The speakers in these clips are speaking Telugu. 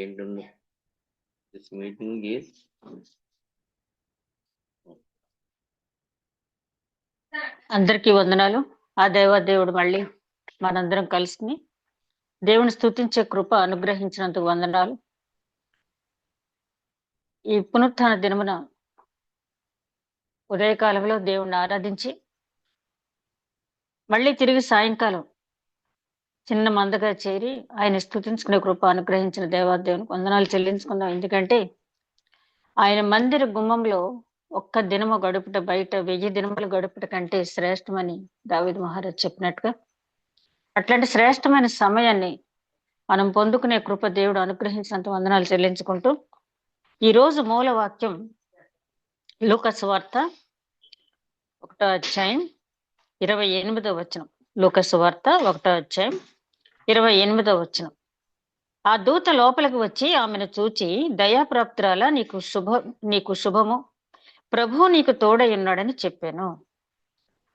ఏంటండి దిస్ మీటింగ్ ఈస్ అందరికీ వందనాలు. ఆ దేవాదేవుడు మళ్ళీ మనందరం కలిసి దేవుని స్తుతించే కృప అనుగ్రహించినందుకు వందనాలు. ఈ పునరుత్థాన దినమున ఉదయకాలంలో దేవుణ్ణి ఆరాధించి మళ్ళీ తిరిగి సాయంకాలం చిన్న మందగా చేరి ఆయన స్తుతించుకునే కృప అనుగ్రహించిన దేవాదేవునికి వందనాలు చెల్లించుకుందాం. ఎందుకంటే ఆయన మందిర గుమ్మంలో ఒక్క దినము గడుపుట బయట 1000 దినములు గడుపుట కంటే శ్రేష్టమని దావీదు మహారాజ్ చెప్పినట్టుగా అట్లాంటి శ్రేష్టమైన సమయాన్ని మనం పొందుకునే కృప దేవుడు అనుగ్రహించినంత వందనాలు చెల్లించుకుంటూ ఈ రోజు మూల వాక్యం లూకా సువార్త 1వ అధ్యాయం 28వ వచనం. లూకా సువార్త 1వ అధ్యాయం 28వ వచనం. ఆ దూత లోపలికి వచ్చి ఆమెను చూచి, దయాప్రాప్తురాలా, నీకు శుభము, ప్రభువు నీకు తోడై ఉన్నాడని చెప్పాను.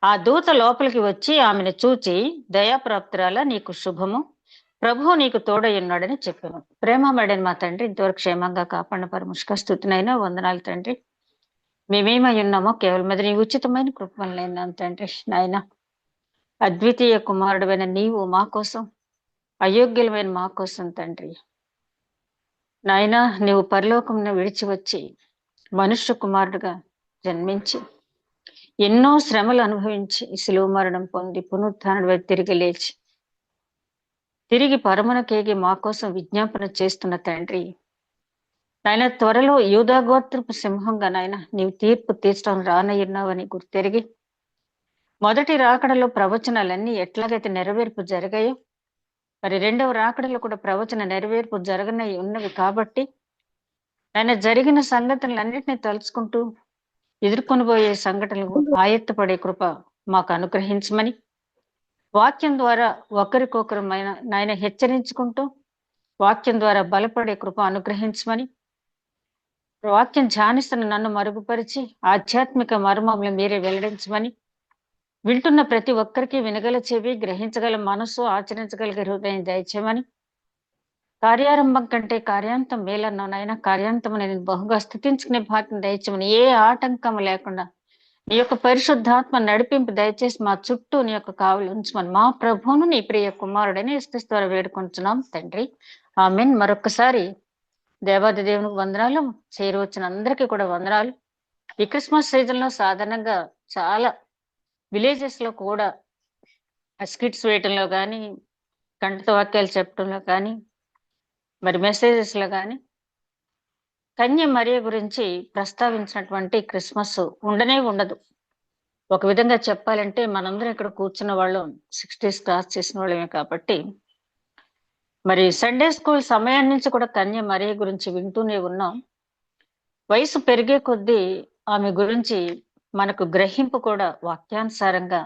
ఆ దూత లోపలికి వచ్చి ఆమెను చూచి, దయాప్రాప్తురాలా, నీకు శుభము, ప్రభువు నీకు తోడై ఉన్నాడని చెప్పాను. ప్రేమమడిన మా తండ్రి, ఇంతవరకు క్షేమంగా కాపాడిన పరముష్క స్తుతినైనా వందనాలు తండ్రి. మేమేమై ఉన్నామో కేవలం అది నీ ఉచితమైన కృపలైనా తండ్రి. నాయన అద్వితీయ కుమారుడైన నీవు మా కోసం, అయోగ్యులమైన మా కోసం తండ్రి నాయన, నీవు పరలోకమును విడిచి వచ్చి మనుష్య కుమారుడుగా జన్మించి ఎన్నో శ్రమలు అనుభవించి శిలువ మరణం పొంది పునరుత్థానుడివై తిరిగి లేచి తిరిగి పరమునకేగి మా కోసం విజ్ఞాపన చేస్తున్న తండ్రి నాయన, త్వరలో యూదా గోత్రపు సింహంగా నాయన నీవు తీర్పు తీర్చడం రానయ్యున్నావని గుర్తెరిగి మొదటి రాకడలో ప్రవచనాలన్నీ ఎట్లాగైతే నెరవేర్పు జరిగాయో మరి రెండవ రాకడలో కూడా ప్రవచన నెరవేర్పు జరగనై ఉన్నవి కాబట్టి ఆయన జరిగిన సంగతులన్నింటినీ తలుచుకుంటూ ఎదుర్కొని పోయే సంఘటనలు ఆయత్తపడే కృప మాకు అనుగ్రహించమని, వాక్యం ద్వారా ఒకరికొకరు నాయన హెచ్చరించుకుంటూ వాక్యం ద్వారా బలపడే కృప అనుగ్రహించమని, వాక్యం ధ్యానిస్తున్న నన్ను మరుగుపరిచి ఆధ్యాత్మిక మర్మములు మీరే వెల్లడించమని, వింటున్న ప్రతి ఒక్కరికి వినగల చెవి, గ్రహించగల మనసు, ఆచరించగల హృదయం దయచేయమని, కార్యారంభం కంటే కార్యాంతం మేలన్నానైనా కార్యాంతం నేను బహుగా స్థుతించుకునే భాగ్యం దయచేయమని, ఏ ఆటంకం లేకుండా నీ యొక్క పరిశుద్ధాత్మ నడిపింపు దయచేసి మా చుట్టూ నీ యొక్క కావలి ఉంచమని మా ప్రభువును నీ ప్రియ కుమారుడని యేసు ద్వారా వేడుకుంటున్నాం తండ్రి. ఆమేన్. మరొకసారి దేవాది దేవునికి వందనాలు. చేరువచ్చిన అందరికీ కూడా వందనాలు. ఈ క్రిస్మస్ సీజన్ లో సాధారణంగా చాలా విలేజెస్ లో కూడా స్కిట్స్ వేయటంలో కానీ, కంఠత వాక్యాలు చెప్పడంలో కానీ, మరి మెసేజెస్ లో కానీ కన్య మరియ గురించి ప్రస్తావించినటువంటి క్రిస్మస్ ఉండనే ఉండదు. ఒక విధంగా చెప్పాలంటే మనందరం ఇక్కడ కూర్చున్న వాళ్ళు 60s క్లాస్ చేసిన వాళ్ళమే కాబట్టి మరి సండే స్కూల్ సమయం నుంచి కూడా కన్య మరియ గురించి వింటూనే ఉన్నాం. వయసు పెరిగే కొద్దీ ఆమె గురించి మనకు గ్రహింపు కూడా వాక్యానుసారంగా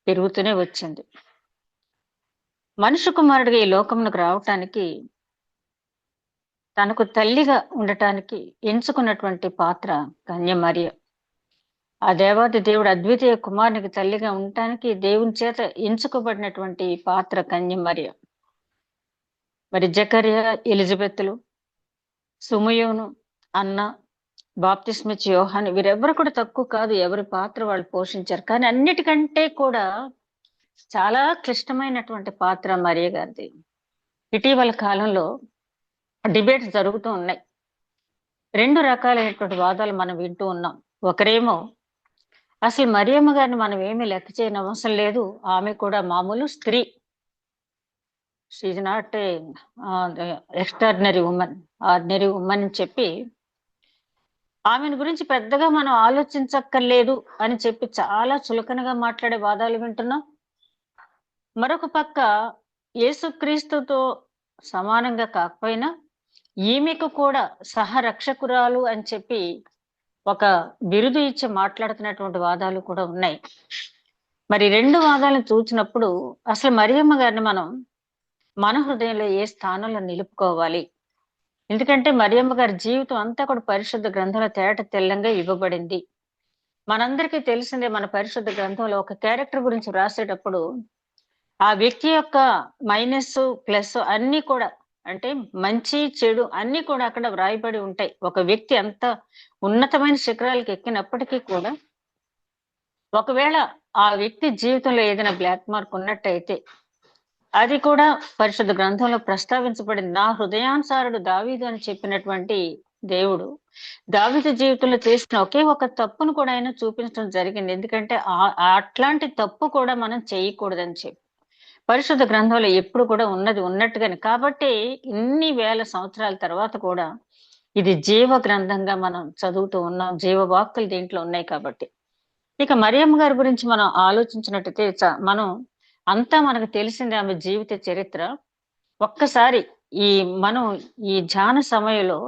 పెరుగుతూనే వచ్చింది. మనుష్య కుమారుడిగా ఈ లోకమునకు రావటానికి, తనకు తల్లిగా ఉండటానికి ఎంచుకున్నటువంటి పాత్ర కన్య మరియ. ఆ దేవాది దేవుడు అద్వితీయ కుమారునికి తల్లిగా ఉండటానికి దేవుని చేత ఎంచుకోబడినటువంటి పాత్ర కన్య మరియ. మరి జకర్యా, ఎలిజబెత్లు, సుమయోను, అన్న, బాప్తిస్మిచ్ యోహాను వీరెవ్వరు కూడా తక్కువ కాదు. ఎవరి పాత్ర వాళ్ళు పోషించారు. కానీ అన్నిటికంటే కూడా చాలా క్లిష్టమైనటువంటి పాత్ర మరియ గారిది. ఇటీవల కాలంలో డిబేట్స్ జరుగుతూ ఉన్నాయి. 2 రకాలైనటువంటి వాదాలు మనం వింటూ ఉన్నాం. ఒకరేమో అసలు మరియమ్మ గారిని మనం ఏమీ లెక్క చేయని అవసరం లేదు, ఆమె కూడా మామూలు స్త్రీ, she's not extraordinary women, ordinary women అని చెప్పి ఆమెను గురించి పెద్దగా మనం ఆలోచించక్కర్లేదు అని చెప్పి చాలా చులకనగా మాట్లాడే వాదాలు వింటున్నాం. మరొక పక్క యేసుక్రీస్తుతో సమానంగా కాకపోయినా ఈమెకు కూడా సహరక్షకురాలు అని చెప్పి ఒక బిరుదు ఇచ్చి మాట్లాడుతున్నటువంటి వాదాలు కూడా ఉన్నాయి. మరి 2 వాదాలను చూసినప్పుడు అసలు మరియమ్మ గారిని మనం మన హృదయంలో ఏ స్థానంలో నిలుపుకోవాలి? ఎందుకంటే మరియమ్మ గారి జీవితం అంతా కూడా పరిశుద్ధ గ్రంథంలో తేట తెల్లంగా ఇవ్వబడింది. మనందరికీ తెలిసిందే, మన పరిశుద్ధ గ్రంథంలో ఒక క్యారెక్టర్ గురించి రాసేటప్పుడు ఆ వ్యక్తి యొక్క మైనస్ ప్లస్ అన్ని కూడా అంటే మంచి చెడు అన్ని కూడా అక్కడ వ్రాయబడి ఉంటాయి. ఒక వ్యక్తి ఎంత ఉన్నతమైన శిఖరాలకు ఎక్కినప్పటికీ కూడా ఒకవేళ ఆ వ్యక్తి జీవితంలో ఏదైనా బ్లాక్ మార్క్ ఉన్నట్టయితే అది కూడా పరిశుద్ధ గ్రంథంలో ప్రస్తావించబడింది. నా హృదయానుసారుడు దావీదు అని చెప్పినటువంటి దేవుడు దావీదు జీవితంలో చేసిన ఒకే ఒక తప్పును కూడా ఆయన చూపించడం జరిగింది. ఎందుకంటే అట్లాంటి తప్పు కూడా మనం చేయకూడదని చెప్పి పరిశుద్ధ గ్రంథంలో ఎప్పుడు కూడా ఉన్నది ఉన్నట్టుగానే. కాబట్టి ఇన్ని వేల సంవత్సరాల తర్వాత కూడా ఇది జీవ గ్రంథంగా మనం చదువుతూ ఉన్నాం. జీవ వాక్కులు దీంట్లో ఉన్నాయి కాబట్టి. ఇక మరియమ్మ గారి గురించి మనం ఆలోచించినట్టయితే మనం అంతా మనకు తెలిసింది ఆమె జీవిత చరిత్ర. ఒక్కసారి మనం ఈ ధ్యాన సమయంలో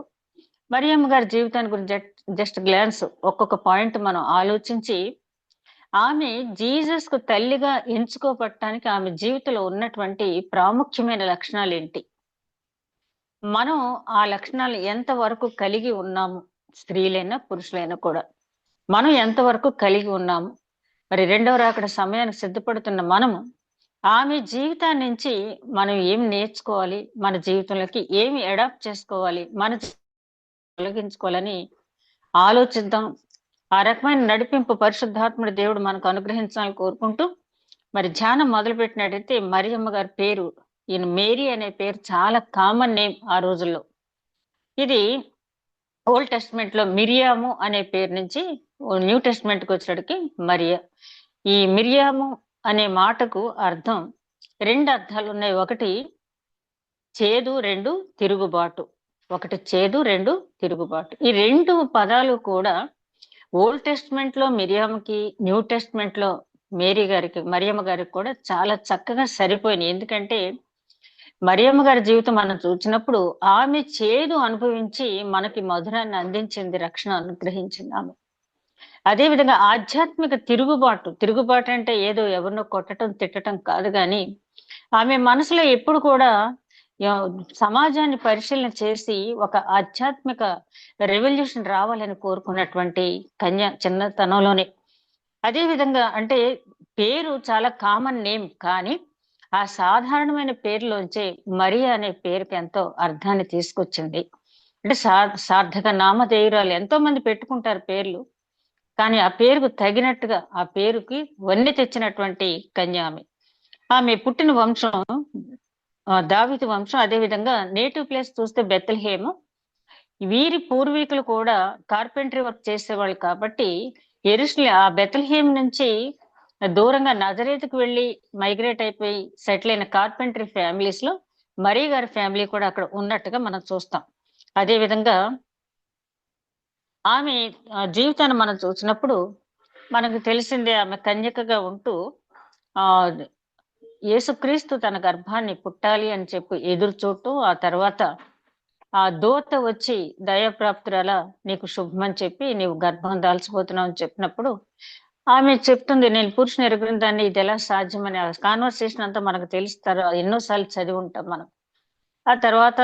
మరియమ్మ గారి జీవితాన్ని గురించి జస్ట్ గ్లాన్స్ ఒక్కొక్క పాయింట్ మనం ఆలోచించి ఆమె జీసస్ కు తల్లిగా ఎంచుకోబట్టడానికి ఆమె జీవితంలో ఉన్నటువంటి ప్రాముఖ్యమైన లక్షణాలు ఏంటి, మనం ఆ లక్షణాలు ఎంతవరకు కలిగి ఉన్నాము, స్త్రీలైనా పురుషులైనా కూడా మనం ఎంతవరకు కలిగి ఉన్నాము, మరి రెండవ రాకడ సమయానికి సిద్ధపడుతున్న మనము ఆమె జీవితాన్ని నుంచి మనం ఏం నేర్చుకోవాలి, మన జీవితంలోకి ఏమి అడాప్ట్ చేసుకోవాలి, మన తొలగించుకోవాలని ఆలోచిద్దాం. ఆ రకమైన నడిపింపు పరిశుద్ధాత్ముడి దేవుడు మనకు అనుగ్రహించాలని కోరుకుంటూ మరి ధ్యానం మొదలు పెట్టినట్టయితే మరియమ్మ గారి పేరు, ఈయన మేరీ అనే పేరు చాలా కామన్ నేమ్ ఆ రోజుల్లో. ఇది ఓల్డ్ టెస్ట్మెంట్ లో మిరియాము అనే పేరు నుంచి న్యూ టెస్ట్మెంట్ కి వచ్చేటికి మరియా. ఈ మిరియాము అనే మాటకు అర్థం రెండు అర్థాలు ఉన్నాయి. ఒకటి చేదు, రెండు తిరుగుబాటు. ఒకటి చేదు, రెండు తిరుగుబాటు. ఈ రెండు పదాలు కూడా ఓల్డ్ టెస్ట్మెంట్ లో మిరియాముకి, న్యూ టెస్ట్మెంట్ లో మేరీ గారికి, మరియమ్మ గారికి కూడా చాలా చక్కగా సరిపోయినాయి. ఎందుకంటే మరియమ్మ గారి జీవితం మనం చూసినప్పుడు ఆమె చేదు అనుభవించి మనకి మధురాన్ని అందించింది, రక్షణ అనుగ్రహించింది ఆమె. అదే విధంగా ఆధ్యాత్మిక తిరుగుబాటు అంటే ఏదో ఎవరినో కొట్టడం తిట్టడం కాదు, కానీ ఆమె మనసులో ఎప్పుడు కూడా సమాజాన్ని పరిశీలన చేసి ఒక ఆధ్యాత్మిక రెవల్యూషన్ రావాలని కోరుకున్నటువంటి కన్య చిన్నతనంలోనే. అదే విధంగా అంటే పేరు చాలా కామన్ నేమ్, కానీ ఆ సాధారణమైన పేరులోంచే మరియా అనే పేరుకి ఎంతో అర్థాన్ని తీసుకొచ్చింది. అంటే సార్థక నామధేయురాలు ఎంతో మంది పెట్టుకుంటారు పేర్లు, కానీ ఆ పేరుకు తగినట్టుగా ఆ పేరుకి వన్నె తెచ్చినటువంటి కన్య ఆమె. ఆమె పుట్టిన వంశం దావీదు వంశం. అదే విధంగా నేటివ్ ప్లేస్ చూస్తే బెత్లెహేము. వీరి పూర్వీకులు కూడా కార్పెంటరీ వర్క్ చేసేవాళ్ళు కాబట్టి ఆ బెత్లెహేం నుంచి దూరంగా నజరేతుకు వెళ్ళి మైగ్రేట్ అయిపోయి సెటిల్ అయిన కార్పెంటరీ ఫ్యామిలీస్ లో మరీ గారి ఫ్యామిలీ కూడా అక్కడ ఉన్నట్టుగా మనం చూస్తాం. అదే విధంగా ఆమె జీవితాన్ని మనం చూసినప్పుడు మనకు తెలిసిందే, ఆమె కన్యకగా ఉంటూ యేసుక్రీస్తు తన గర్భాన్ని పుట్టాలి అని చెప్పి ఎదురు చూడటం, ఆ తర్వాత ఆ దూత వచ్చి దయాప్రాప్తురాలా నీకు శుభమని చెప్పి నీవు గర్భం దాల్చిపోతున్నావు అని చెప్పినప్పుడు ఆమె చెప్తుంది, నేను పురుషుని ఎరుగున దాన్ని, ఇది ఎలా సాధ్యమని. ఆ కాన్వర్సేషన్ అంతా మనకు తెలుస్తారు, ఎన్నోసార్లు చదివి ఉంటాం మనం. ఆ తర్వాత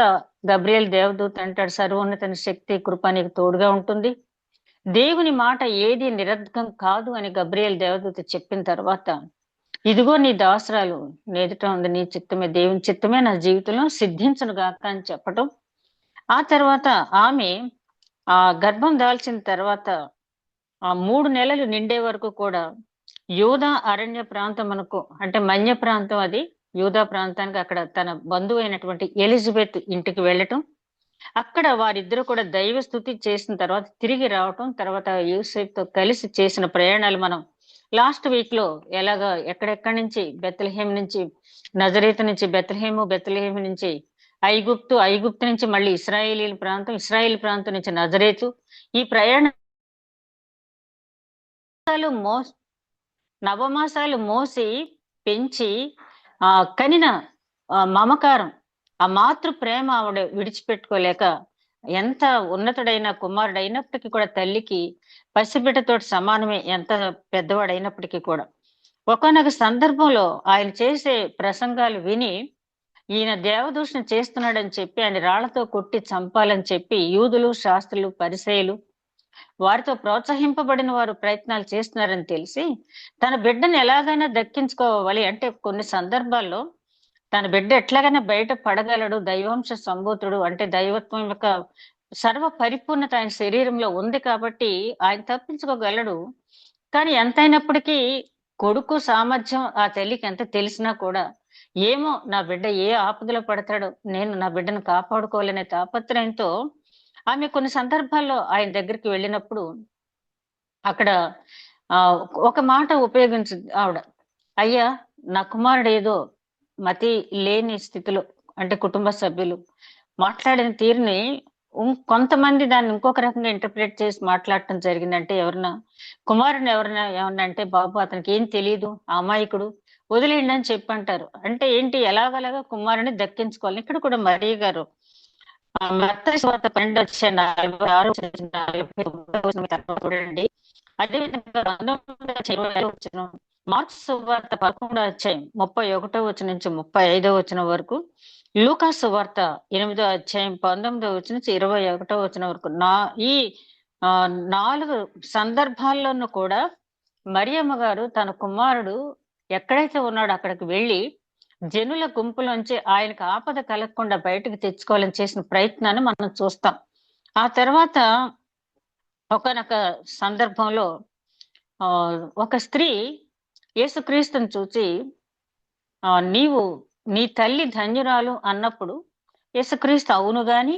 గబ్రియల్ దేవదూత అంటాడు, సర్వోన్నతని శక్తి కృప నీకు తోడుగా ఉంటుంది, దేవుని మాట ఏది నిరర్ధకం కాదు అని గబ్రియల్ దేవదూత చెప్పిన తర్వాత ఇదిగో నీ దాసరాలు ఎదుట ఉంది, నీ చిత్తమే, దేవుని చిత్తమే నా జీవితంలో సిద్ధించను గాక అని చెప్పటం. ఆ తర్వాత ఆమె ఆ గర్భం దాల్చిన తర్వాత ఆ 3 నెలలు నిండే వరకు కూడా యూదా అరణ్య ప్రాంతం అంటే మన్య ప్రాంతం, అది యూదా ప్రాంతానికి అక్కడ తన బంధువు అయినటువంటి ఎలిజబెత్ ఇంటికి వెళ్ళటం, అక్కడ వారిద్దరు కూడా దైవ స్తుతి చేసిన తర్వాత తిరిగి రావటం, తర్వాత యూసెఫ్తో కలిసి చేసిన ప్రయాణాలు మనం లాస్ట్ వీక్ లో ఎలాగా ఎక్కడెక్కడి నుంచి బెత్లెహేం నుంచి నజరేతు నుంచి బెత్లెహేం నుంచి ఐగుప్తు నుంచి మళ్ళీ ఇస్రాయేల్ ప్రాంతం నుంచి నజరేతు, ఈ ప్రయాణాలు నవమాసాలు మోసి పెంచి కనిన మమకారం, ఆ మాతృ ప్రేమ ఆవిడ విడిచిపెట్టుకోలేక ఎంత ఉన్నతుడైన కుమారుడైనప్పటికీ కూడా తల్లికి పసిబిడ్డతోటి సమానమే, ఎంత పెద్దవాడైనప్పటికీ కూడా. ఒకానొక సందర్భంలో ఆయన చేసే ప్రసంగాలు విని ఈయన దేవదూషణ చేస్తున్నాడని చెప్పి ఆయన రాళ్లతో కొట్టి చంపాలని చెప్పి యూదులు, శాస్త్రులు, పరిసయ్యులు, వారితో ప్రోత్సహింపబడిన వారు ప్రయత్నాలు చేస్తున్నారని తెలిసి తన బిడ్డను ఎలాగైనా దక్కించుకోవాలి అంటే కొన్ని సందర్భాల్లో తన బిడ్డ ఎట్లాగైనా బయట పడగలడు, దైవాంశ సంభూతుడు అంటే దైవత్వం యొక్క సర్వ పరిపూర్ణత ఆయన శరీరంలో ఉంది కాబట్టి ఆయన తప్పించుకోగలడు. కానీ ఎంతైనప్పటికీ కొడుకు సామర్థ్యం ఆ తల్లికి ఎంత తెలిసినా కూడా ఏమో నా బిడ్డ ఏ ఆపదలో పడతాడో, నేను నా బిడ్డను కాపాడుకోవాలనే తాపత్రయంతో ఆమె కొన్ని సందర్భాల్లో ఆయన దగ్గరికి వెళ్ళినప్పుడు అక్కడ ఒక మాట ఉపయోగించింది ఆవిడ. అయ్యా, నా కుమారుడు ఏదో మతి లేని స్థితిలో అంటే కుటుంబ సభ్యులు మాట్లాడిన తీరుని కొంతమంది దాన్ని ఇంకొక రకంగా ఇంటర్ప్రిట్ చేసి మాట్లాడటం జరిగిందంటే కుమారుని ఎవరైనా ఏమన్నా అంటే బాబు అతనికి ఏం తెలియదు, ఆ అమాయకుడు, వదిలేయండి అని చెప్పి అంటారు. అంటే ఏంటి, ఎలాగలాగా కుమారుని దక్కించుకోవాలి. ఇక్కడ కూడా మరియ గారు మత్తయి సువార్త 12 చూడండి. అదేవిధంగా 19 మార్క్స్ సువార్త 11 నుంచి 35 వరకు, లూకా సువార్త 8 నుంచి 21 వరకు ఈ 4 సందర్భాల్లోనూ కూడా మరియమ్మ గారు తన కుమారుడు ఎక్కడైతే ఉన్నాడో అక్కడికి వెళ్ళి జనుల గుంపులోంచి ఆయనకు ఆపద కలగకుండా బయటకు తెచ్చుకోవాలని చేసిన ప్రయత్నాన్ని మనం చూస్తాం. ఆ తర్వాత ఒకనొక సందర్భంలో ఒక స్త్రీ యేసుక్రీస్తుని చూచి నీవు నీ తల్లి ధన్యురాలు అన్నప్పుడు యేసుక్రీస్తు అవును గాని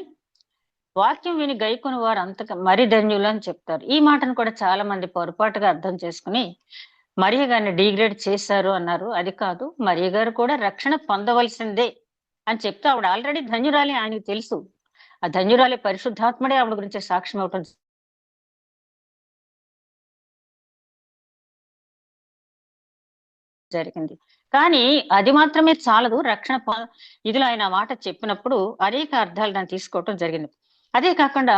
వాక్యం విని గైకొని వారు అంతగా మరి ధన్యులు అని చెప్తారు. ఈ మాటను కూడా చాలా మంది పొరపాటుగా అర్థం చేసుకుని మరియ గారిని డిగ్రేడ్ చేశారు అన్నారు. అది కాదు, మరియ గారు కూడా రక్షణ పొందవలసిందే అని చెప్తే ఆవిడ ఆల్రెడీ ధన్యురాలి ఆయనకు తెలుసు. ఆ ధన్యురాలి పరిశుద్ధాత్మడే ఆవిడ గురించి సాక్ష్యం అవటం జరిగింది. కానీ అది మాత్రమే చాలదు. ఇదిలో ఆయన మాట చెప్పినప్పుడు అనేక అర్థాలు దాన్ని తీసుకోవటం జరిగింది. అదే కాకుండా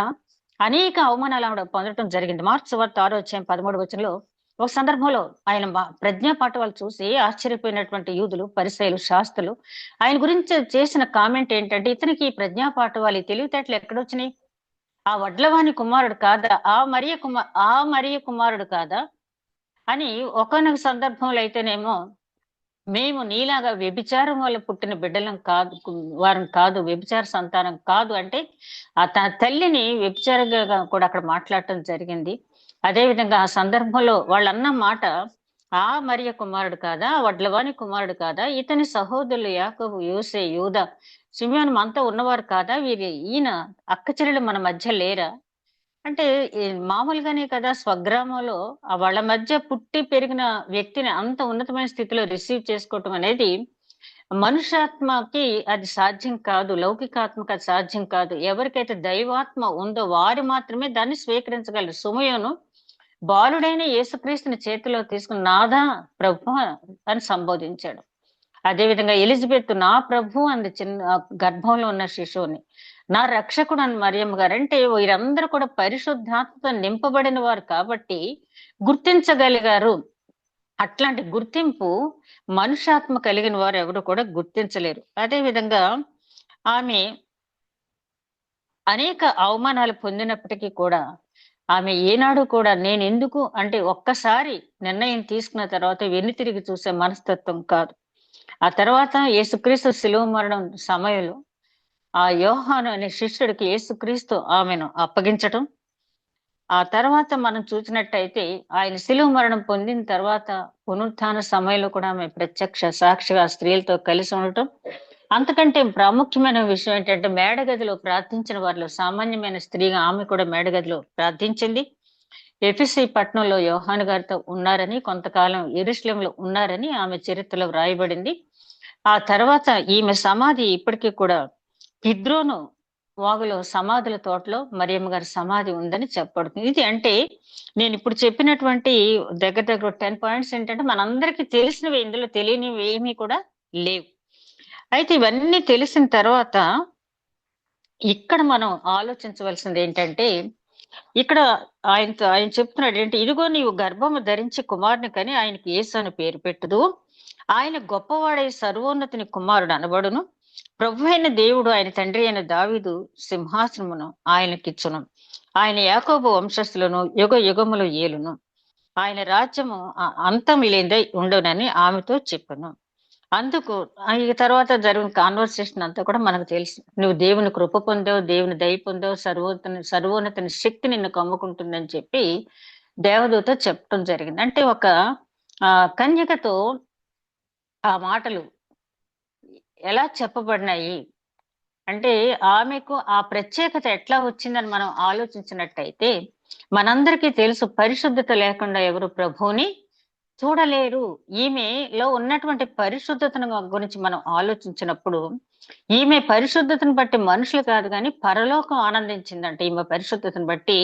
అనేక అవమానాలు ఆవిడ పొందడం జరిగింది. మార్క్స్ సువార్త 6:13 ఒక సందర్భంలో ఆయన ప్రజ్ఞాపాఠవాలు చూసి ఆశ్చర్యపోయినటువంటి యూదులు, పరిసయ్యులు, శాస్త్రులు ఆయన గురించి చేసిన కామెంట్ ఏంటంటే, ఇతనికి ఈ ప్రజ్ఞాపాఠవాలు తెలివితేటలు ఎక్కడొచ్చినాయి? ఆ వడ్లవాని కుమారుడు కాదా, ఆ మరియ కుమారుడు కాదా అని. ఒకనొక సందర్భంలో అయితేనేమో మేము నీలాగా వ్యభిచారం వల్ల పుట్టిన బిడ్డలం కాదు, వారం కాదు, వ్యభిచార సంతానం కాదు అంటే తన తల్లిని వ్యభిచారంగా కూడా అక్కడ మాట్లాడటం జరిగింది. అదే విధంగా ఆ సందర్భంలో వాళ్ళు అన్న మాట, ఆ మరియ కుమారుడు కాదా, వడ్లవాని కుమారుడు కాదా, ఇతని సహోదరులు యాకోబు, యోసే, యూదా, సిమియోను అంతా ఉన్నవారు కాదా, ఈయన అక్క చెల్లెలు మన మధ్య లేరా అంటే మామూలుగానే కదా స్వగ్రామంలో వాళ్ళ మధ్య పుట్టి పెరిగిన వ్యక్తిని అంత ఉన్నతమైన స్థితిలో రిసీవ్ చేసుకోవటం అనేది మనుష్యాత్మకి అది సాధ్యం కాదు, లౌకికాత్మకి అది సాధ్యం కాదు. ఎవరికైతే దైవాత్మ ఉందో వారు మాత్రమే దాన్ని స్వీకరించగలరు. సుమయోను బాలుడైన యేసుక్రీస్తుని చేతిలో తీసుకుని నాదా ప్రభు అని సంబోధించాడు. అదేవిధంగా ఎలిజబెత్ నా ప్రభు అంది చిన్న గర్భంలో ఉన్న శిశువుని. నా రక్షకుడు అని మరియమ్మ గారు. అంటే వీరందరూ కూడా పరిశుద్ధాత్మతో నింపబడిన వారు కాబట్టి గుర్తించగలిగారు. అట్లాంటి గుర్తింపు మనుష్యాత్మ కలిగిన వారు ఎవరు కూడా గుర్తించలేరు. అదే విధంగా ఆమె అనేక అవమానాలు పొందినప్పటికీ కూడా ఆమె ఏనాడు కూడా నేను ఎందుకు అంటే ఒక్కసారి నిర్ణయం తీసుకున్న తర్వాత వెన్నుతిరిగి చూసే మనస్తత్వం కాదు. ఆ తర్వాత యేసుక్రీస్తు శిలువ మరణం సమయంలో ఆ యోహాను అనే శిష్యుడికి యేసుక్రీస్తు ఆమెను అప్పగించటం, ఆ తర్వాత మనం చూసినట్టయితే ఆయన శిలువ మరణం పొందిన తర్వాత పునరుత్థాన సమయంలో కూడా ఆమె ప్రత్యక్ష సాక్షిగా స్త్రీలతో కలిసి ఉండటం. అంతకంటే ప్రాముఖ్యమైన విషయం ఏంటంటే మేడగదిలో ప్రార్థించిన వారిలో సామాన్యమైన స్త్రీగా ఆమె కూడా మేడగదిలో ప్రార్థించింది. ఎఫెసీ పట్టణంలో యోహాను గారితో ఉన్నారని, కొంతకాలం యెరూషలేములో ఉన్నారని ఆమె చరిత్రలో వ్రాయబడింది. ఆ తర్వాత ఈమె సమాధి ఇప్పటికీ కూడా కిద్రోను వాగులో సమాధుల తోటలో మరియమ్మ గారి సమాధి ఉందని చెప్పబడుతుంది. ఇది అంటే నేను ఇప్పుడు చెప్పినటువంటి దగ్గర 10 పాయింట్స్ ఏంటంటే మనందరికీ తెలిసినవి, ఇందులో తెలియనివి ఏమీ కూడా లేవు. అయితే ఇవన్నీ తెలిసిన తర్వాత ఇక్కడ మనం ఆలోచించవలసింది ఏంటంటే, ఇక్కడ ఆయన చెప్తున్నాడు ఏంటి, ఇదిగో నీవు గర్భము ధరించి కుమారుని కని ఆయనకి యేసు అని పేరు పెట్టుదు, ఆయన గొప్పవాడై సర్వోన్నతిని కుమారుడు అనబడును, ప్రభు అయిన దేవుడు ఆయన తండ్రి అయిన దావీదు సింహాసనమును ఆయనకిచ్చును, ఆయన యాకోబు వంశస్థులను యుగ యుగములు ఏలును, ఆయన రాజ్యము అంతం లేనిదై ఉండునని ఆమెతో చెప్పను. అందుకు ఈ తర్వాత జరిగిన కాన్వర్సేషన్ అంతా కూడా మనకు తెలుసు. నువ్వు దేవుని కృప పొందావు, దేవుని దయ పొందావు, సర్వోన్నతుని శక్తి నిన్ను కమ్ముకుంటుందని చెప్పి దేవదూత చెప్పడం జరిగింది. అంటే ఒక కన్యకతో ఆ మాటలు ఎలా చెప్పబడినాయి అంటే, ఆమెకు ఆ ప్రత్యేకత ఎట్లా వచ్చిందని మనం ఆలోచించినట్టయితే, మనందరికీ తెలుసు పరిశుద్ధత లేకుండా ఎవరు ప్రభువుని చూడలేరు. ఈమెలో ఉన్నటువంటి పరిశుద్ధతను గురించి మనం ఆలోచించినప్పుడు, ఈమె పరిశుద్ధతను బట్టి మనుషులు కాదు గాని పరలోకం ఆనందించిందంట. ఈమె పరిశుద్ధతను బట్టి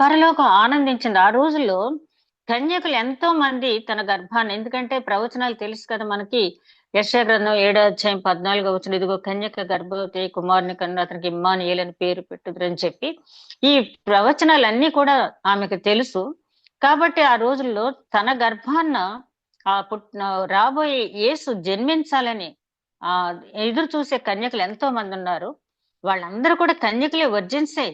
పరలోకం ఆనందించింది. ఆ రోజుల్లో కన్యకలు ఎంతో మంది తన గర్భాన్ని, ఎందుకంటే ప్రవచనాలు తెలుసు కదా మనకి. యెషయా గ్రంథం 7వ అధ్యాయం 14వ వచనం, ఇదిగో కన్యక గర్భవతి కుమారుని కన్ను, అతనికి ఇమ్మానుయేలు అని పేరు పెట్టుదురని చెప్పి ఈ ప్రవచనాలన్నీ కూడా ఆమెకు తెలుసు. కాబట్టి ఆ రోజుల్లో తన గర్భాన్న రాబోయే యేసు జన్మించాలని ఆ ఎదురు చూసే కన్యకలు ఎంతో మంది ఉన్నారు. వాళ్ళందరూ కూడా కన్యకలే, వర్జిన్సే.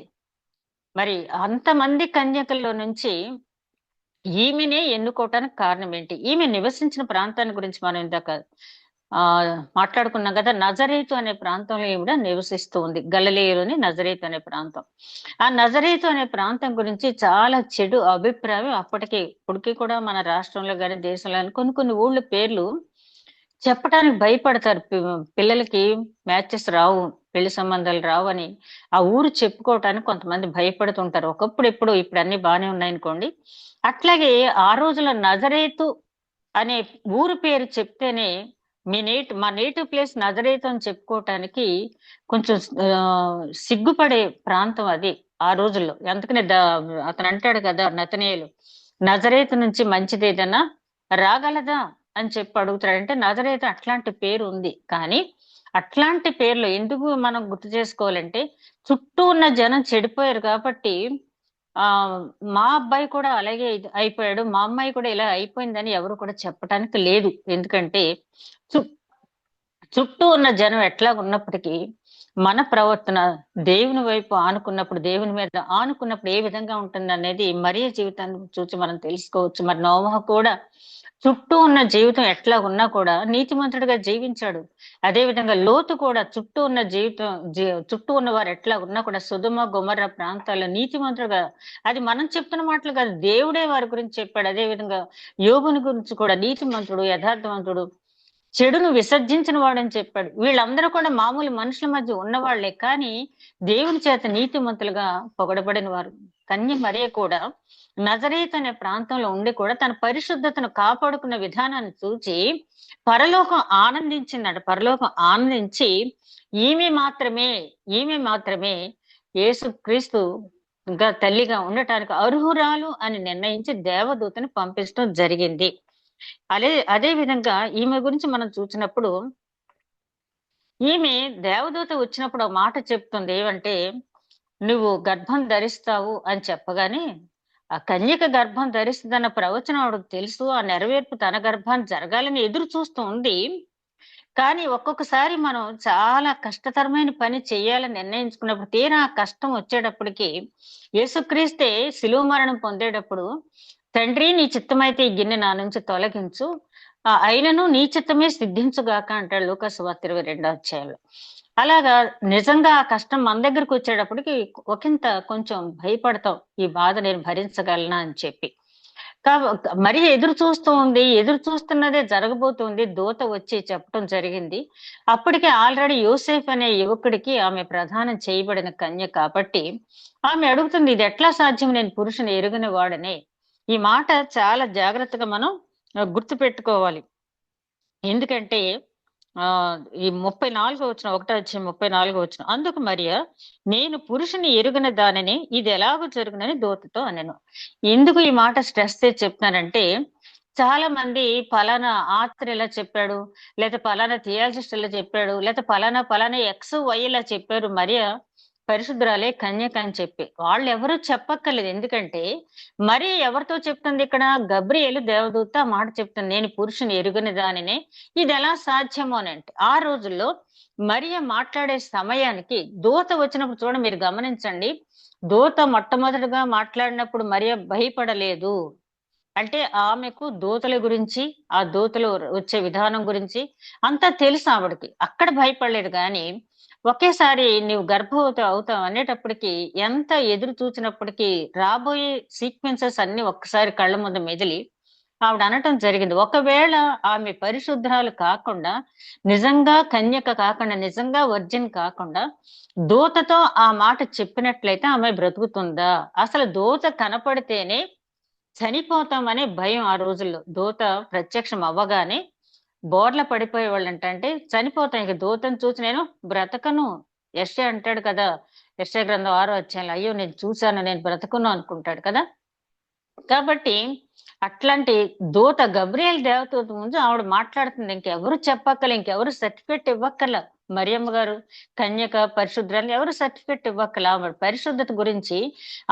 మరి అంతమంది కన్యకల్లో నుంచి ఈమెనే ఎన్నుకోవటానికి కారణం ఏంటి? ఈమె నివసించిన ప్రాంతాన్ని గురించి మనం ఇందాక మాట్లాడుకున్నాం కదా. నజరేతు అనే ప్రాంతంలో ఈవిడ నివసిస్తూ ఉంది. గలిలయలోని నజరేతు అనే ప్రాంతం. ఆ నజరేతు అనే ప్రాంతం గురించి చాలా చెడు అభిప్రాయం ఇప్పటికి కూడా మన రాష్ట్రంలో కానీ దేశంలో కానీ కొన్ని ఊళ్ళ పేర్లు చెప్పడానికి భయపడతారు. పిల్లలకి మ్యాచెస్ రావు, పెళ్లి సంబంధాలు రావు అని ఆ ఊరు చెప్పుకోవటానికి కొంతమంది భయపడుతుంటారు. ఇప్పుడు అన్ని బాగానే ఉన్నాయనుకోండి. అట్లాగే ఆ రోజుల నజరేతు అనే ఊరు పేరు చెప్తేనే మా నేటివ్ ప్లేస్ నజరేతు అని చెప్పుకోవటానికి కొంచెం సిగ్గుపడే ప్రాంతం అది ఆ రోజుల్లో. అందుకనే అతను అంటాడు కదా నతనేయులు, నజరేతు నుంచి మంచిది ఏదైనా రాగలదా అని చెప్పి అడుగుతాడంటే, నజరేతు అట్లాంటి పేరు ఉంది. కానీ అట్లాంటి పేర్లు ఎందుకు మనం గుర్తు చేసుకోవాలంటే, చుట్టూ ఉన్న జనం చెడిపోయారు కాబట్టి మా అబ్బాయి కూడా అలాగే అయిపోయాడు, మా అమ్మాయి కూడా ఇలా అయిపోయిందని ఎవరు కూడా చెప్పటానికి లేదు. ఎందుకంటే చుట్టూ ఉన్న జనం ఎట్లా ఉన్నప్పటికీ మన ప్రవర్తన దేవుని వైపు ఆనుకున్నప్పుడు, దేవుని మీద ఆనుకున్నప్పుడు ఏ విధంగా ఉంటుంది అనేది మరియ జీవితాన్ని చూసి మనం తెలుసుకోవచ్చు. మరి నోవహు కూడా చుట్టూ ఉన్న జీవితం ఎట్లా ఉన్నా కూడా నీతిమంతుడిగా జీవించాడు. అదే విధంగా లోతు కూడా చుట్టూ ఉన్న వారు ఎట్లా ఉన్నా కూడా సొదొమ గొమొర్రా ప్రాంతాల్లో నీతిమంతుడుగా, అది మనం చెప్తున్న మాటలు కాదు, దేవుడే వారి గురించి చెప్పాడు. అదే విధంగా యోబుని గురించి కూడా నీతిమంతుడు, యథార్థవంతుడు, చెడును విసర్జించిన వాడని చెప్పాడు. వీళ్ళందరూ కూడా మామూలు మనుషుల మధ్య ఉన్నవాళ్లే, కానీ దేవుని చేత నీతిమంతులుగా పొగడబడిన వారు. కన్య మరియ కూడా నజరేతు అనే ప్రాంతంలో ఉండి కూడా తన పరిశుద్ధతను కాపాడుకున్న విధానాన్ని చూచి పరలోకం ఆనందించిందట. పరలోకం ఆనందించి ఈమె మాత్రమే యేసుక్రీస్తు తల్లిగా ఉండటానికి అర్హురాలు అని నిర్ణయించి దేవదూతని పంపించడం జరిగింది. అదే విధంగా ఈమె గురించి మనం చూసినప్పుడు, ఈమె దేవదూత వచ్చినప్పుడు ఒక మాట చెప్తుంది. ఏమంటే, నువ్వు గర్భం ధరిస్తావు అని చెప్పగానే, ఆ కన్యక గర్భం ధరిస్తుందన్న ప్రవచనం ఆవిడకు తెలుసు. ఆ నెరవేర్పు తన గర్భాన్ని జరగాలని ఎదురు చూస్తూ ఉంది. కానీ ఒక్కొక్కసారి మనం చాలా కష్టతరమైన పని చేయాలని నిర్ణయించుకున్నప్పుడు తీరా కష్టం వచ్చేటప్పటికి, యేసుక్రీస్తే శిలువ మరణం పొందేటప్పుడు, తండ్రి నీ చిత్తమైతే ఈ గిన్నె నా నుంచి తొలగించు, అయినను నీ చిత్తమే సిద్ధించుగాక అంటాడు లూకా సువార్త 22వ అధ్యాయంలో. అలాగా నిజంగా ఆ కష్టం మన దగ్గరకు వచ్చేటప్పటికి కొంచెం భయపడతాం, ఈ బాధ నేను భరించగలనా అని చెప్పి. మరి ఎదురు చూస్తున్నదే జరగబోతుంది. దూత వచ్చి చెప్పడం జరిగింది. అప్పటికే ఆల్రెడీ యోసేఫ్ అనే యువకుడికి ఆమె ప్రదానం చేయబడిన కన్య కాబట్టి ఆమె అడుగుతుంది, ఇది ఎట్లా సాధ్యం, నేను పురుషుని ఎరుగని వాడనే. ఈ మాట చాలా జాగ్రత్తగా మనం గుర్తు పెట్టుకోవాలి. ఎందుకంటే ఈ 34వ వచనం, 1వ అధ్యాయం 34వ వచనం, అందుకు మరియ నేను పురుషుని ఎరుగని దానిని, ఇది ఎలాగో జరుగునని దూతతో అనెను. ఎందుకు ఈ మాట స్ట్రెస్ చేసి చెప్తున్నానంటే, చాలా మంది ఫలానా ఆత్ర ఇలా చెప్పాడు, లేదా ఫలానా థియాలజిస్ట్ ఇలా చెప్పాడు, లేదా ఫలానా ఎక్స్ వై ఇలా చెప్పారు, మరియ పరిశుద్ధురాలే కన్యక అని చెప్పి వాళ్ళు ఎవరు చెప్పక్కర్లేదు. ఎందుకంటే మరి ఎవరితో చెప్తుంది ఇక్కడ? గబ్రియేలు దేవదూత మాట చెప్తుంది, నేను పురుషుని ఎరుగని దానినే, ఇది ఎలా సాధ్యమో అని. అంటే ఆ రోజుల్లో మరియ మాట్లాడే సమయానికి దూత వచ్చినప్పుడు చూడండి, మీరు గమనించండి, దూత మొట్టమొదటిగా మాట్లాడినప్పుడు మరియ భయపడలేదు. అంటే ఆమెకు దూతల గురించి, ఆ దూతలు వచ్చే విధానం గురించి అంతా తెలుసు ఆవిడకి. అక్కడ భయపడలేదు గానీ, ఒకేసారి నీవు గర్భవతి అవుతావు అనేటప్పటికి ఎంత ఎదురు చూచినప్పటికీ రాబోయే సీక్వెన్సెస్ అన్నీ ఒక్కసారి కళ్ళ ముందు మెదిలి ఆవిడ అనటం జరిగింది. ఒకవేళ ఆమె పరిశుద్ధురాలు కాకుండా, నిజంగా కన్యక కాకుండా, నిజంగా వర్జిన్ కాకుండా, దూతతో ఆ మాట చెప్పినట్లయితే ఆమె బ్రతుకుతుందా? అసలు దూత కనపడితేనే చనిపోతామనే భయం ఆ రోజుల్లో. దూత ప్రత్యక్షం అవ్వగానే బోర్ల పడిపోయేవాళ్ళంట. అంటే చనిపోతాం ఇక దూతను చూసి నేను బ్రతకను. యెషయా అంటాడు కదా! యెషయా గ్రంథం 6 అధ్యాయంలో అయ్యో! నేను చూసాను నేను బ్రతకను అనుకుంటాడు కదా! కాబట్టి అట్లాంటి దూత గబ్రియేల్ దేవదూత ముందు ఆవిడ మాట్లాడుతుంది. ఇంకెవరు చెప్పక్కర్లే, ఇంకెవరు సర్టిఫికేట్ ఇవ్వక్కర్ల. మరియమ్మ గారు కన్యక, పరిశుద్ధురాలు ఎవరు సర్టిఫికేట్ ఇవ్వక్కర్ల. ఆవిడ పరిశుద్ధత గురించి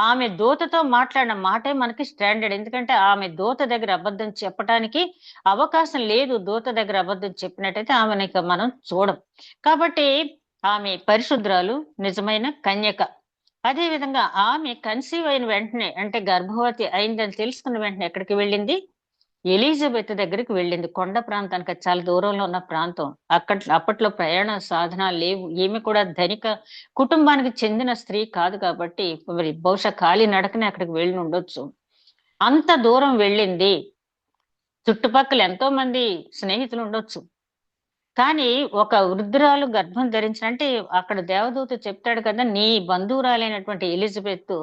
ఆమె దూతతో మాట్లాడిన మాటే మనకి స్టాండర్డ్. ఎందుకంటే ఆమె దూత దగ్గర అబద్ధం చెప్పటానికి అవకాశం లేదు. దూత దగ్గర అబద్ధం చెప్పినట్టయితే ఆమెని ఇక మనం చూడం. కాబట్టి ఆమె పరిశుద్ధురాలు, నిజమైన కన్యక. అదే విధంగా ఆమె కన్సీవ్ అయిన వెంటనే అంటే గర్భవతి అయిందని తెలుసుకున్న వెంటనే ఎక్కడికి వెళ్ళింది? ఎలిజబెత్ దగ్గరికి వెళ్ళింది. కొండ ప్రాంతానికి అది చాలా దూరంలో ఉన్న ప్రాంతం. అప్పట్లో ప్రయాణ సాధనాలు లేవు. ఈమె కూడా ధనిక కుటుంబానికి చెందిన స్త్రీ కాదు కాబట్టి మరి బహుశా కాలినడకనే అక్కడికి వెళ్ళి ఉండొచ్చు. అంత దూరం వెళ్ళింది. చుట్టుపక్కల ఎంతో మంది స్నేహితులు ఉండొచ్చు. కానీ ఒక వృద్ధురాలు గర్భం ధరించిన అంటే అక్కడ దేవదూత చెప్తాడు కదా! నీ బంధువురాలైనటువంటి ఎలిజబెత్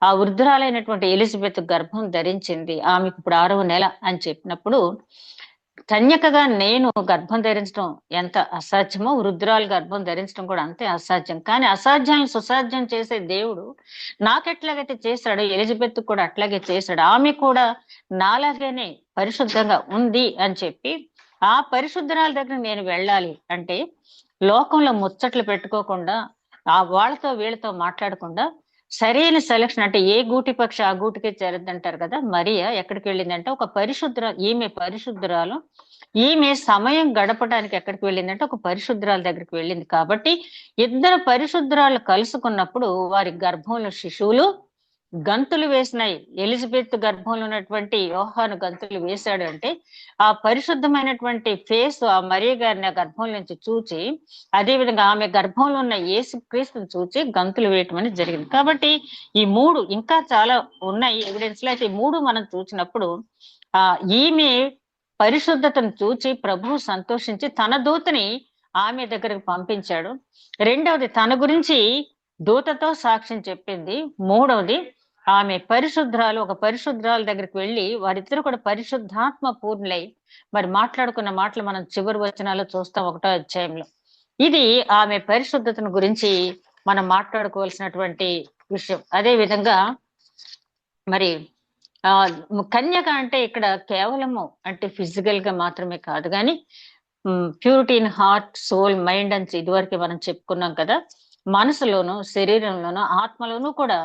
ఆ వృద్ధురాలైనటువంటి ఎలిజబెత్ గర్భం ధరించింది. ఆమెకు ఇప్పుడు 6వ నెల అని చెప్పినప్పుడు, కన్యకగా నేను గర్భం ధరించడం ఎంత అసాధ్యమో, వృద్ధురాలు గర్భం ధరించడం కూడా అంతే అసాధ్యం. కానీ అసాధ్యాన్ని సుసాధ్యం చేసే దేవుడు నాకెట్లాగైతే చేశాడో ఎలిజబెత్ కూడా అట్లాగే చేశాడు. ఆమె కూడా నాలాగానే పరిశుద్ధంగా ఉంది అని చెప్పి, ఆ పరిశుద్ధురాలి దగ్గరికి నేను వెళ్ళాలి అంటే, లోకంలో ముచ్చట్లు పెట్టుకోకుండా, వాళ్ళతో వీళ్ళతో మాట్లాడకుండా సరైన సెలక్షన్ అంటే ఏ గూటి పక్షి ఆ గూటికే చేరద్దంటారు కదా! మరియ ఎక్కడికి వెళ్ళిందంటే ఒక ఈమె పరిశుద్ధురాలు. ఈమె సమయం గడపడానికి ఎక్కడికి వెళ్ళిందంటే ఒక పరిశుద్ధురాలు దగ్గరికి వెళ్ళింది. కాబట్టి ఇద్దరు పరిశుద్ధురాళ్ళు కలుసుకున్నప్పుడు వారి గర్భంలో శిశువులు గంతులు వేసినాయి. ఎలిజబెత్ గర్భంలో ఉన్నటువంటి యోహాను గంతులు వేశాడు అంటే, ఆ పరిశుద్ధమైనటువంటి ఫేస్ ఆ మరియ గారిని ఆ గర్భం నుంచి చూచి, అదే విధంగా ఆమె గర్భంలో ఉన్న యేసుక్రీస్తుని చూచి గంతులు వేయటం అనేది జరిగింది. కాబట్టి ఈ 3 ఇంకా చాలా ఉన్నాయి ఎవిడెన్స్‌లు. అయితే ఈ 3 మనం చూసినప్పుడు ఈమె పరిశుద్ధతను చూచి ప్రభువు సంతోషించి తన దూతని ఆమె దగ్గరకు పంపించాడు. రెండవది తన గురించి దూతతో సాక్ష్యం చెప్పింది. మూడవది ఆమె పరిశుద్ధురాలు ఒక పరిశుద్ధురాలు దగ్గరికి వెళ్ళి వారిద్దరూ కూడా పరిశుద్ధాత్మ పూర్ణులై మరి మాట్లాడుకున్న మాటలు మనం చివరి వచనాల్లో చూస్తాం 1వ అధ్యాయంలో. ఇది ఆమె పరిశుద్ధతను గురించి మనం మాట్లాడుకోవాల్సినటువంటి విషయం. అదే విధంగా మరి కన్యక అంటే ఇక్కడ కేవలము అంటే ఫిజికల్ గా మాత్రమే కాదు గాని purity in heart, soul, mind అని ఇదివరకు మనం చెప్పుకున్నాం కదా. మనసులోను, శరీరంలోను, ఆత్మలోను కూడా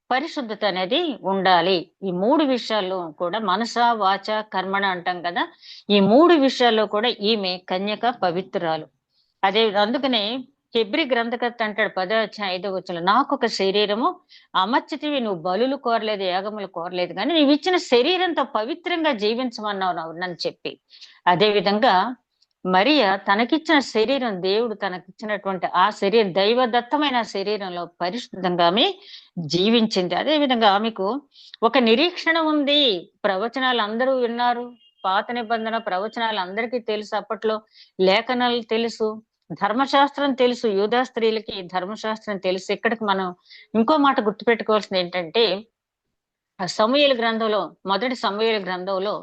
పరిశుద్ధత అనేది ఉండాలి. ఈ 3 విషయాల్లో కూడా మనస, వాచ, కర్మణ అంటాం కదా. ఈ 3 విషయాల్లో కూడా ఈమె కన్యక పవిత్రురాలు. అందుకనే హెబ్రీ గ్రంథకర్త అంటాడు 10వ అధ్యాయం 5వ వచనంలో, నాకొక శరీరము అమర్చితివి, నువ్వు బలులు కోరలేదు, యాగములు కోరలేదు, కానీ నీవు ఇచ్చిన శరీరంతో పవిత్రంగా జీవించమన్నావు నన్ను చెప్పి. అదే విధంగా మరియ తనకిచ్చిన శరీరం, దేవుడు తనకిచ్చినటువంటి ఆ శరీరం, దైవదత్తమైన శరీరంలో పరిశుద్ధంగా ఆమె జీవించింది. అదే విధంగా ఆమెకు ఒక నిరీక్షణ ఉంది. ప్రవచనాలు అందరూ విన్నారు. పాత నిబంధన ప్రవచనాలు అందరికీ తెలుసు. అప్పట్లో లేఖనాలు తెలుసు, ధర్మశాస్త్రం తెలుసు. యూదా స్త్రీలకి ధర్మశాస్త్రం తెలుసు. ఇక్కడికి మనం ఇంకో మాట గుర్తుపెట్టుకోవాల్సింది ఏంటంటే, సమూయేలు గ్రంథంలో, మొదటి సమూయేలు గ్రంథంలో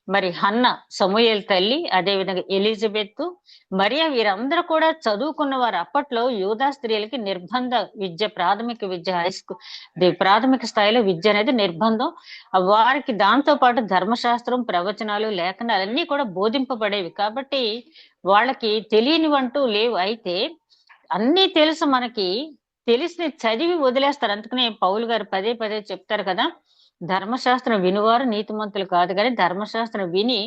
మరి హన్న సమూయేలు తల్లి, అదే విధంగా ఎలిజబెత్, మరియ వీరందరూ కూడా చదువుకున్న వారు. అప్పట్లో యూదా స్త్రీలకి నిర్బంధ విద్య, ప్రాథమిక విద్య, హై స్కూల్ ప్రాథమిక స్థాయిలో విద్య అనేది నిర్బంధం. వారికి దాంతో పాటు ధర్మశాస్త్రం, ప్రవచనాలు, లేఖనాలు అన్ని కూడా బోధింపబడేవి. కాబట్టి వాళ్ళకి తెలియనివంటూ లేవు. అయితే అన్నీ తెలుసు మనకి, తెలిసి చదివి వదిలేస్తారు. అందుకనే పౌలు గారు పదే పదే చెప్తారు కదా, ధర్మశాస్త్రం వినువారు నీతిమంతులు కాదు, కానీ ధర్మశాస్త్రం విని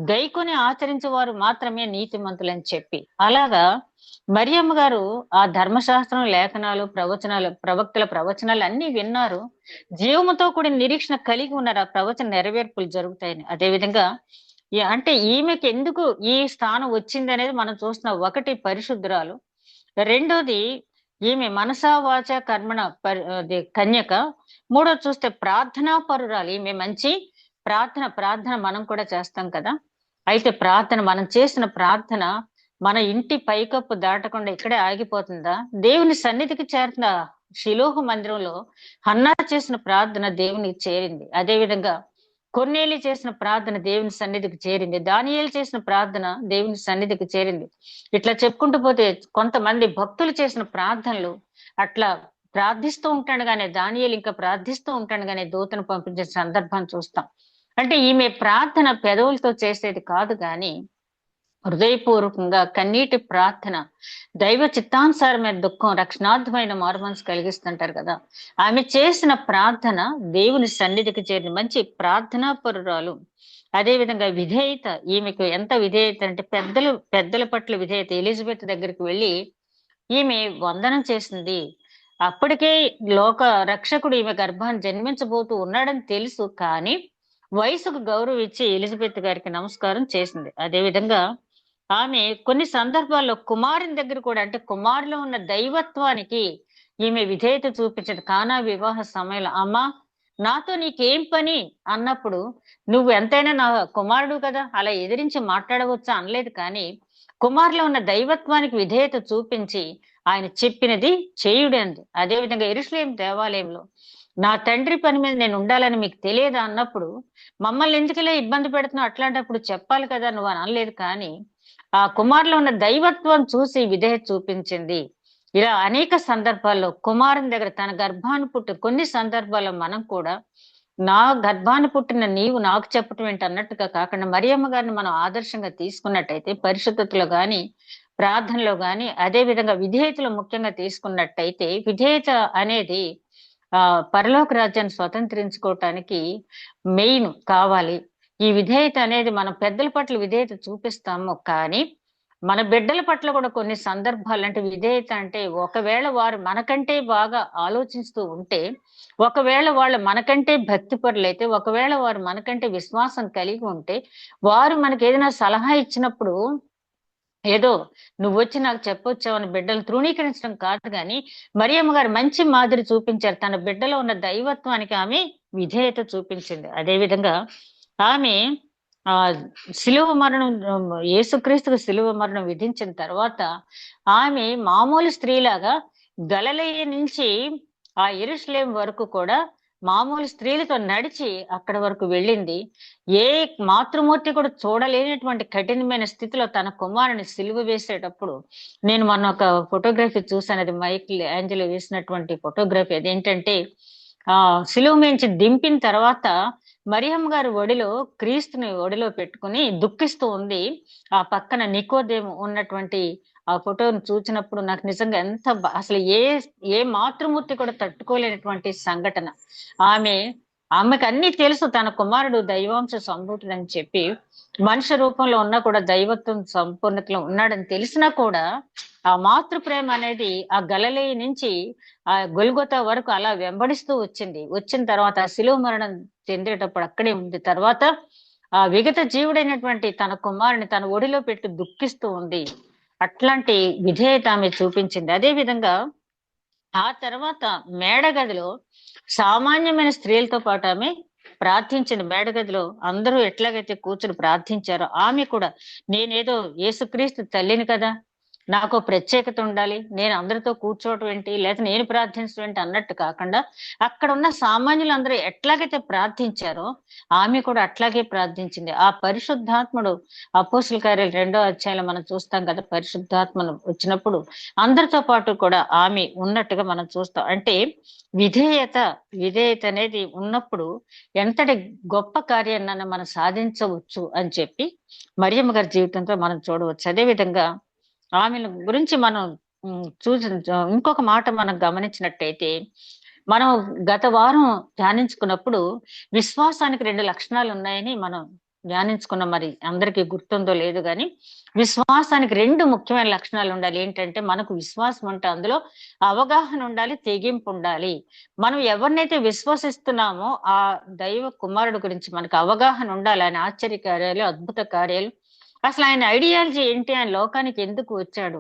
గైకొని ఆచరించే వారు మాత్రమే నీతిమంతులని చెప్పి. అలాగా మరియమ్మ గారు ఆ ధర్మశాస్త్రం, లేఖనాలు, ప్రవక్తల ప్రవచనాలు అన్ని విన్నారు. జీవముతో కూడిన నిరీక్షణ కలిగి ఉన్నారు. ఆ ప్రవచన నెరవేర్పులు జరుగుతాయని. అదేవిధంగా అంటే ఈమెకి ఎందుకు ఈ స్థానం వచ్చింది అనేది మనం చూస్తున్నాం. ఒకటి పరిశుద్ధురాలు, రెండోది ఈమె మనసా వాచ కర్మణ కన్యక, మూడోది చూస్తే ప్రార్థనా పరురాలు. ఈమె మంచి ప్రార్థన మనం కూడా చేస్తాం కదా. అయితే మనం చేసిన ప్రార్థన మన ఇంటి పైకప్పు దాటకుండా ఇక్కడే ఆగిపోతుందా? దేవుని సన్నిధికి చేరుతుందా? షిలోహు మందిరంలో హన్నా చేసిన ప్రార్థన దేవునికి చేరింది. అదే విధంగా కొర్నేలి చేసిన ప్రార్థన దేవుని సన్నిధికి చేరింది. దానియేలు చేసిన ప్రార్థన దేవుని సన్నిధికి చేరింది. ఇట్లా చెప్పుకుంటూ పోతే కొంతమంది భక్తులు చేసిన ప్రార్థనలు అట్లా ప్రార్థిస్తూ ఉంటాడుగానే దానియేలు ఇంకా ప్రార్థిస్తూ ఉంటాడుగానే దూతను పంపించిన సందర్భాన్ని చూస్తాం. అంటే ఈమె ప్రార్థన పెదవులతో చేసేది కాదు గాని హృదయపూర్వకంగా కన్నీటి ప్రార్థన, దైవ చిత్తానుసారమైన దుఃఖం రక్షణార్థమైన మారుమనసు కలిగిస్తుంటారు కదా. ఆమె చేసిన ప్రార్థన దేవుని సన్నిధికి చేరిన మంచి ప్రార్థనా పరురాలు. అదే విధంగా విధేయత, ఈమెకు ఎంత విధేయత అంటే పెద్దల పట్ల విధేయత. ఎలిజబెత్ దగ్గరికి వెళ్ళి ఈమె వందనం చేసింది. అప్పటికే లోక రక్షకుడు ఈమె గర్భాన్ని జన్మించబోతూ ఉన్నాడని తెలుసు, కానీ వయసుకు గౌరవం ఇచ్చి ఎలిజబెత్ గారికి నమస్కారం చేసింది. అదే విధంగా ఆమె కొన్ని సందర్భాల్లో కుమారుని దగ్గర కూడా, అంటే కుమారులో ఉన్న దైవత్వానికి ఈమె విధేయత చూపించింది. కానా వివాహ సమయంలో అమ్మా నాతో నీకేం పని అన్నప్పుడు, నువ్వు ఎంతైనా నా కుమారుడు కదా, అలా ఎదిరించి మాట్లాడవచ్చా అనలేదు. కానీ కుమారులో ఉన్న దైవత్వానికి విధేయత చూపించి ఆయన చెప్పినది చేయుడు అంది. అదేవిధంగా యెరూషలేము దేవాలయంలో నా తండ్రి పని మీద నేను ఉండాలని మీకు తెలియదా అన్నప్పుడు, మమ్మల్ని ఎందుకులే ఇబ్బంది పెడుతున్నావు, అట్లాంటప్పుడు చెప్పాలి కదా నువ్వు అని అనలేదు. కానీ ఆ కుమారులో ఉన్న దైవత్వం చూసి విధేయత చూపించింది. ఇలా అనేక సందర్భాల్లో కుమారుని దగ్గర తన గర్భాన్ని పుట్టి, కొన్ని సందర్భాల్లో మనం కూడా నా గర్భాన్ని పుట్టిన నీవు నాకు చెప్పటం ఏంటి అన్నట్టుగా కాకుండా మరియమ్మ గారిని మనం ఆదర్శంగా తీసుకున్నట్టయితే పరిశుద్ధతలో గాని ప్రార్థనలో గాని అదే విధంగా విధేయతలో ముఖ్యంగా తీసుకున్నట్టయితే, విధేయత అనేది పరలోక రాజ్యాన్ని స్వతంత్రించుకోవటానికి మెయిన్ కావాలి. ఈ విధేయత అనేది మనం పెద్దల పట్ల విధేయత చూపిస్తాము, కానీ మన బిడ్డల పట్ల కూడా కొన్ని సందర్భాలు అంటే విధేయత అంటే, ఒకవేళ వారు మనకంటే బాగా ఆలోచిస్తూ ఉంటే, ఒకవేళ వాళ్ళు మనకంటే భక్తిపరులైతే, ఒకవేళ వారు మనకంటే విశ్వాసం కలిగి ఉంటే, వారు మనకి ఏదైనా సలహా ఇచ్చినప్పుడు ఏదో నువ్వొచ్చి నాకు చెప్పొచ్చావని బిడ్డలు తృణీకరించడం కాదు గాని, మరియమ్మ గారు మంచి మాదిరి చూపించారు. తన బిడ్డలో ఉన్న దైవత్వానికి ఆమె విధేయత చూపించింది. అదే విధంగా ఆమె ఆ శిలువ మరణం, యేసుక్రీస్తుకు శిలువ మరణం విధించిన తర్వాత ఆమె మామూలు స్త్రీలాగా గలిలయ నుంచి ఆ యెరూషలేము వరకు కూడా మామూలు స్త్రీలతో నడిచి అక్కడ వరకు వెళ్ళింది. ఏ మాతృమూర్తి కూడా చూడలేనటువంటి కఠినమైన స్థితిలో తన కుమారుని సిలువ వేసేటప్పుడు, నేను మొన్న ఒక ఫోటోగ్రఫీ చూసాను. అది మైకిల్ యాంజెలో వేసినటువంటి ఫోటోగ్రఫీ. అదేంటంటే సిలువ మించి దింపిన తర్వాత మరియమ్మ గారు ఒడిలో క్రీస్తుని ఒడిలో పెట్టుకుని దుఃఖిస్తూ ఉంది. ఆ పక్కన నికోదేము ఉన్నటువంటి ఆ ఫోటోను చూసినప్పుడు నాకు నిజంగా ఎంత అసలు ఏ మాతృమూర్తి కూడా తట్టుకోలేనటువంటి సంఘటన. ఆమెకు అన్ని తెలుసు, తన కుమారుడు దైవాంశ సంభూతుడని చెప్పి, మనుష్య రూపంలో ఉన్నా కూడా దైవత్వం సంపూర్ణతలో ఉన్నాడని తెలిసినా కూడా ఆ మాతృ ప్రేమ అనేది ఆ గలిలయ నుంచి ఆ గొల్గొతా వరకు అలా వెంబడిస్తూ వచ్చింది. వచ్చిన తర్వాత శిలువ మరణం చెందేటప్పుడు అక్కడే ఉంది. తర్వాత ఆ విగత జీవుడైనటువంటి తన కుమారుని తన ఒడిలో పెట్టి దుఃఖిస్తూ ఉంది. అట్లాంటి విధేయత ఆమె చూపించింది. అదే విధంగా ఆ తర్వాత మేడగదిలో సామాన్యమైన స్త్రీలతో పాటు ఆమె ప్రార్థించింది. మేడగదిలో అందరూ ఎట్లాగైతే కూర్చుని ప్రార్థించారో ఆమె కూడా, నేనేదో యేసుక్రీస్తు తల్లిని కదా, నాకు ప్రత్యేకత ఉండాలి, నేను అందరితో కూర్చోవటం ఏంటి, లేదా నేను ప్రార్థించడం ఏంటి అన్నట్టు కాకుండా, అక్కడ ఉన్న సామాన్యులందరూ ఎట్లాగైతే ప్రార్థించారో ఆమె కూడా అట్లాగే ప్రార్థించింది. ఆ పరిశుద్ధాత్ముడు అపోస్తుల కార్యాలు 2వ అధ్యాయంలో మనం చూస్తాం కదా, పరిశుద్ధాత్మను వచ్చినప్పుడు అందరితో పాటు కూడా ఆమె ఉన్నట్టుగా మనం చూస్తాం. అంటే విధేయత అనేది ఉన్నప్పుడు ఎంతటి గొప్ప కార్యాన్ని మనం సాధించవచ్చు అని చెప్పి మరియమ్మ గారి జీవితంతో మనం చూడవచ్చు. అదే విధంగా ఆమె గురించి మనం చూసి ఇంకొక మాట మనం గమనించినట్టయితే, మనం గత వారం ధ్యానించుకున్నప్పుడు విశ్వాసానికి 2 లక్షణాలు ఉన్నాయని మనం ధ్యానించుకున్న, మరి అందరికీ గుర్తుందో లేదు కానీ విశ్వాసానికి 2 ముఖ్యమైన లక్షణాలు ఉండాలి. ఏంటంటే మనకు విశ్వాసం ఉంటే అందులో అవగాహన ఉండాలి, తెగింపు ఉండాలి. మనం ఎవరినైతే విశ్వసిస్తున్నామో ఆ దైవ కుమారుడు గురించి మనకు అవగాహన ఉండాలి. ఆయన ఆశ్చర్య కార్యాలు, అద్భుత కార్యాలు, అసలు ఆయన ఐడియాలజీ ఏంటి, ఆయన లోకానికి ఎందుకు వచ్చాడు,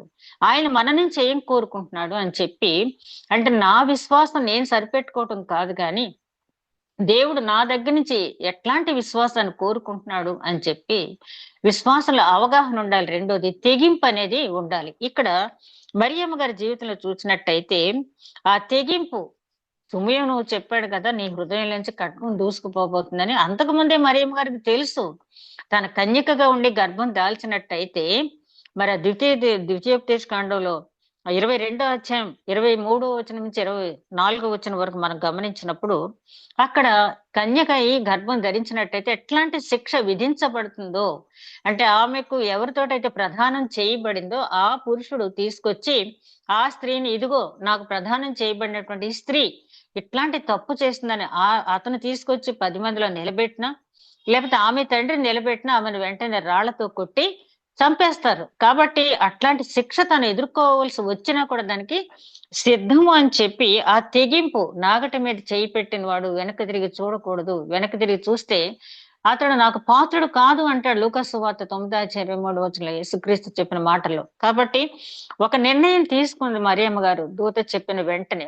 ఆయన మన నుంచి ఏం కోరుకుంటున్నాడు అని చెప్పి, అంటే నా విశ్వాసం నేను సరిపెట్టుకోవటం కాదు కానీ దేవుడు నా దగ్గర నుంచి ఎట్లాంటి విశ్వాసాన్ని కోరుకుంటున్నాడు అని చెప్పి విశ్వాసంలో అవగాహన ఉండాలి. రెండోది తెగింపు అనేది ఉండాలి. ఇక్కడ మరియమ్మ గారి జీవితంలో చూసినట్టయితే ఆ తెగింపు, సుమయం నువ్వు చెప్పాడు కదా నీ హృదయం నుంచి కట్టుకుని దూసుకుపోబోతుందని, అంతకు ముందే మరియమ్మ గారికి తెలుసు తన కన్యకగా ఉండి గర్భం దాల్చినట్టయితే. మరి ఆ ద్వితీయోపదేశ కాండంలో 22వ అధ్యాయం 23వ వచనం నుంచి 24వ వచనం వరకు మనం గమనించినప్పుడు అక్కడ కన్యక ఈ గర్భం ధరించినట్టయితే ఎట్లాంటి శిక్ష విధించబడుతుందో, అంటే ఆమెకు ఎవరితోటైతే ప్రదానం చేయబడిందో ఆ పురుషుడు తీసుకొచ్చి ఆ స్త్రీని, ఇదిగో నాకు ప్రదానం చేయబడినటువంటి ఈ స్త్రీ ఇట్లాంటి తప్పు చేస్తుందని అతను తీసుకొచ్చి 10 మందిలో నిలబెట్టినా, లేకపోతే ఆమె తండ్రిని నిలబెట్టినా ఆమెను వెంటనే రాళ్లతో కొట్టి చంపేస్తారు. కాబట్టి అట్లాంటి శిక్ష తను ఎదుర్కోవాల్సి వచ్చినా కూడా దానికి సిద్ధము అని చెప్పి ఆ తెగింపు, నాగటి మీద చేయి పెట్టిన వాడు వెనక్కి తిరిగి చూడకూడదు, వెనక్కి తిరిగి చూస్తే అతడు నాకు పాత్రుడు కాదు అంటాడు లూకాసు సువార్త 9:23 యేసుక్రీస్తు చెప్పిన మాటల్లో. కాబట్టి ఒక నిర్ణయం తీసుకుంది మరియమ్మ గారు దూత చెప్పిన వెంటనే.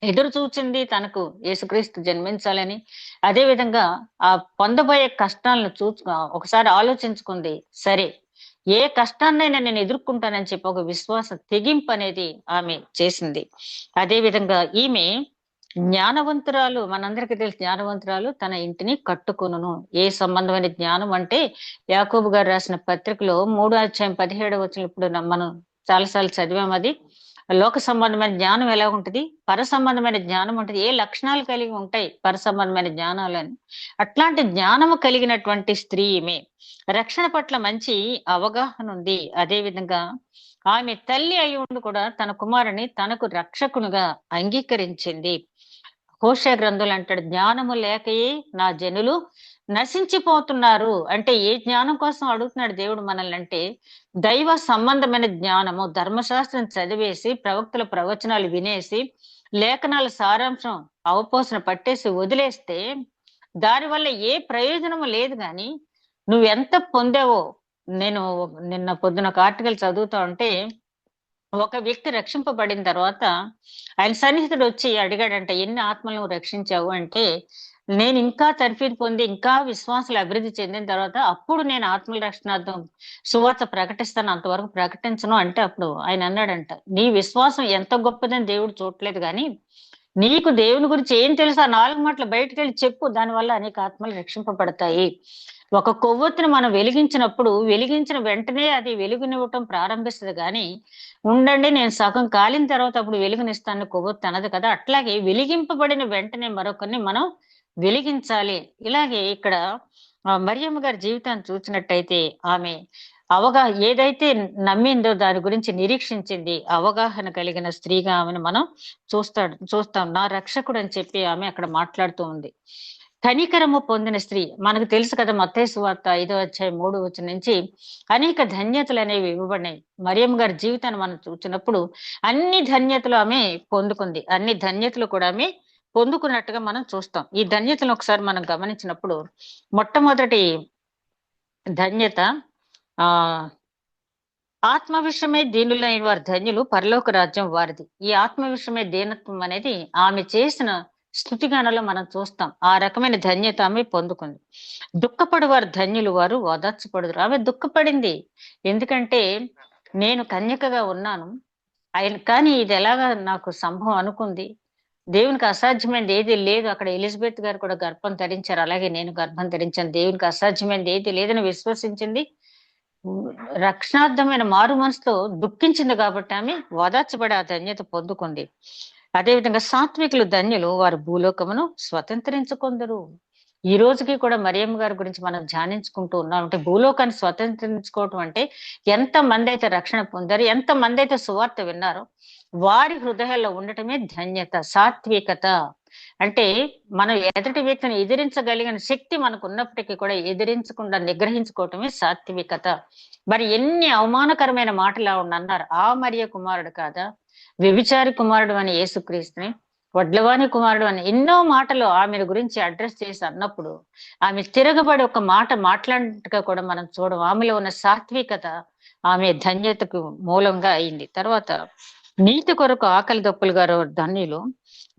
ఎదురు చూచింది తనకు యేసుక్రీస్తు జన్మించాలని. అదే విధంగా ఆ పొందబోయే కష్టాలను ఒకసారి ఆలోచించుకుంది. సరే, ఏ కష్టాన్నైనా నేను ఎదుర్కొంటానని చెప్పి ఒక విశ్వాస తెగింపు అనేది ఆమె చేసింది. అదే విధంగా ఈమె జ్ఞానవంతురాలు, మనందరికీ తెలిసి జ్ఞానవంతురాలు, తన ఇంటిని కట్టుకొనును. ఏ సంబంధమైన జ్ఞానం అంటే యాకోబు గారు రాసిన పత్రికలో 3:17 ఇప్పుడు మనం చాలాసార్లు చదివాం. అది లోక సంబంధమైన జ్ఞానం ఎలా ఉంటుంది, పర సంబంధమైన జ్ఞానం ఉంటుంది, ఏ లక్షణాలు కలిగి ఉంటాయి పర సంబంధమైన జ్ఞానాలని. అట్లాంటి జ్ఞానము కలిగినటువంటి స్త్రీ ఈమె. రక్షణ పట్ల మంచి అవగాహన ఉంది. అదే విధంగా ఆమె తల్లి అయి ఉండి కూడా తన కుమారుని తనకు రక్షకునిగా అంగీకరించింది. హోషేయ గ్రంథులు అంటాడు, జ్ఞానము లేకయే నా జనులు నశించిపోతున్నారు. అంటే ఏ జ్ఞానం కోసం అడుగుతున్నాడు దేవుడు మనల్ని అంటే దైవ సంబంధమైన జ్ఞానము. ధర్మశాస్త్రం చదివేసి, ప్రవక్తల ప్రవచనాలు వినేసి, లేఖనాల సారాంశం అవపోసన పట్టేసి వదిలేస్తే దానివల్ల ఏ ప్రయోజనము లేదు. గాని నువ్వెంత పొందావో, నేను నిన్న పొద్దున ఒక ఆర్టికల్ చదువుతా ఉంటే ఒక వ్యక్తి రక్షింపబడిన తర్వాత ఆయన సన్నిహితుడు వచ్చి అడిగాడంట, ఎన్ని ఆత్మలను రక్షించావు అంటే, నేను ఇంకా తర్ఫీదు పొంది ఇంకా విశ్వాసాలు అభివృద్ధి చెందిన తర్వాత అప్పుడు నేను ఆత్మల రక్షణార్థం సువార్త ప్రకటిస్తాను, అంతవరకు ప్రకటించను అంటే అప్పుడు ఆయన అన్నాడంట, నీ విశ్వాసం ఎంత గొప్పదని దేవుడు చూడలేదు కానీ నీకు దేవుని గురించి ఏం తెలుసు ఆ 4 మాటలు బయటకు వెళ్ళి చెప్పు, దానివల్ల అనేక ఆత్మలు రక్షింపబడతాయి. ఒక కొవ్వొత్తుని మనం వెలిగించినప్పుడు వెలిగించిన వెంటనే అది వెలుగునివ్వటం ప్రారంభిస్తుంది కానీ ఉండండి నేను సగం కాలిన తర్వాత అప్పుడు వెలుగునిస్తాను కొవ్వొత్తు అనదు కదా. అట్లాగే వెలిగింపబడిన వెంటనే మరొకరిని మనం వెలిగించాలి. ఇలాగే ఇక్కడ మరియమ్మ గారి జీవితాన్ని చూసినట్టయితే ఆమె ఏదైతే నమ్మిందో దాని గురించి నిరీక్షించింది, అవగాహన కలిగిన స్త్రీగా ఆమెను మనం చూస్తాం. నా రక్షకుడు అని చెప్పి ఆమె అక్కడ మాట్లాడుతూ ఉంది. కనికరము పొందిన స్త్రీ, మనకు తెలుసు కదా మత్తయి సువార్త 5:3 నుంచి అనేక ధన్యతలు అనేవి ఇవ్వబడినాయి. మరియమ్మ గారి జీవితాన్ని మనం చూసినప్పుడు అన్ని ధన్యతలు ఆమె పొందుకుంది. అన్ని ధన్యతలు కూడా ఆమె పొందుకున్నట్టుగా మనం చూస్తాం. ఈ ధన్యతలను ఒకసారి మనం గమనించినప్పుడు మొట్టమొదటి ధన్యత ఆత్మ విషయమే దీనులైన వారి ధన్యులు, పరలోక రాజ్యం వారిది. ఈ ఆత్మ విషయమే దీనత్వం అనేది ఆమె చేసిన స్తుతిగానంలో మనం చూస్తాం. ఆ రకమైన ధన్యత ఆమె పొందుకుంది. దుఃఖపడు వారు ధన్యులు, వారు ఓదార్చపడుదురు. ఆమె దుఃఖపడింది, ఎందుకంటే నేను కన్యకగా ఉన్నాను కానీ ఇది ఎలాగా నాకు సంభవం అనుకుంది. దేవునికి అసాధ్యమైనది ఏది లేదు. అక్కడ ఎలిజబెత్ గారు కూడా గర్భం ధరించారు, అలాగే నేను గర్భం ధరించాను. దేవునికి అసాధ్యమైనది ఏది లేదని విశ్వసించింది. రక్షణార్థమైన మారు మనసుతో దుఃఖించింది కాబట్టి ఆమె ఓదార్చబడి ఆ ధన్యత పొందుకుంది. అదేవిధంగా సాత్వికులు ధన్యులు, వారు భూలోకమును స్వతంత్రించుకొందరు. ఈ రోజుకి కూడా మరియమ్మ గారి గురించి మనం ధ్యానించుకుంటూ ఉన్నాం. అంటే భూలోకాన్ని స్వతంత్రించుకోవటం అంటే ఎంత మంది అయితే రక్షణ పొందారు, ఎంత మంది అయితే సువార్త విన్నారో వారి హృదయాల్లో ఉండటమే ధన్యత, సాత్వికత. అంటే మనం ఎదుటి వ్యక్తిని ఎదిరించగలిగిన శక్తి మనకు ఉన్నప్పటికీ కూడా ఎదిరించకుండా నిగ్రహించుకోవటమే సాత్వికత. మరి ఎన్ని అవమానకరమైన మాటలు ఆవిడ అన్నారు. ఆ మరియ కుమారుడు కాదా, వ్యభిచారి కుమారుడు అని యేసుక్రీస్తుని, వడ్లవాని కుమారుడు అని ఎన్నో మాటలు ఆమెను గురించి అడ్రస్ చేసి అన్నప్పుడు ఆమె తిరగబడి ఒక మాట మాట్లాడినట్టుగా కూడా మనం చూడం. ఆమెలో ఉన్న సాత్వికత ఆమె ధన్యతకు మూలంగా అయింది. తర్వాత నీతి కొరకు ఆకలి దప్పులు గారు ధన్యులు,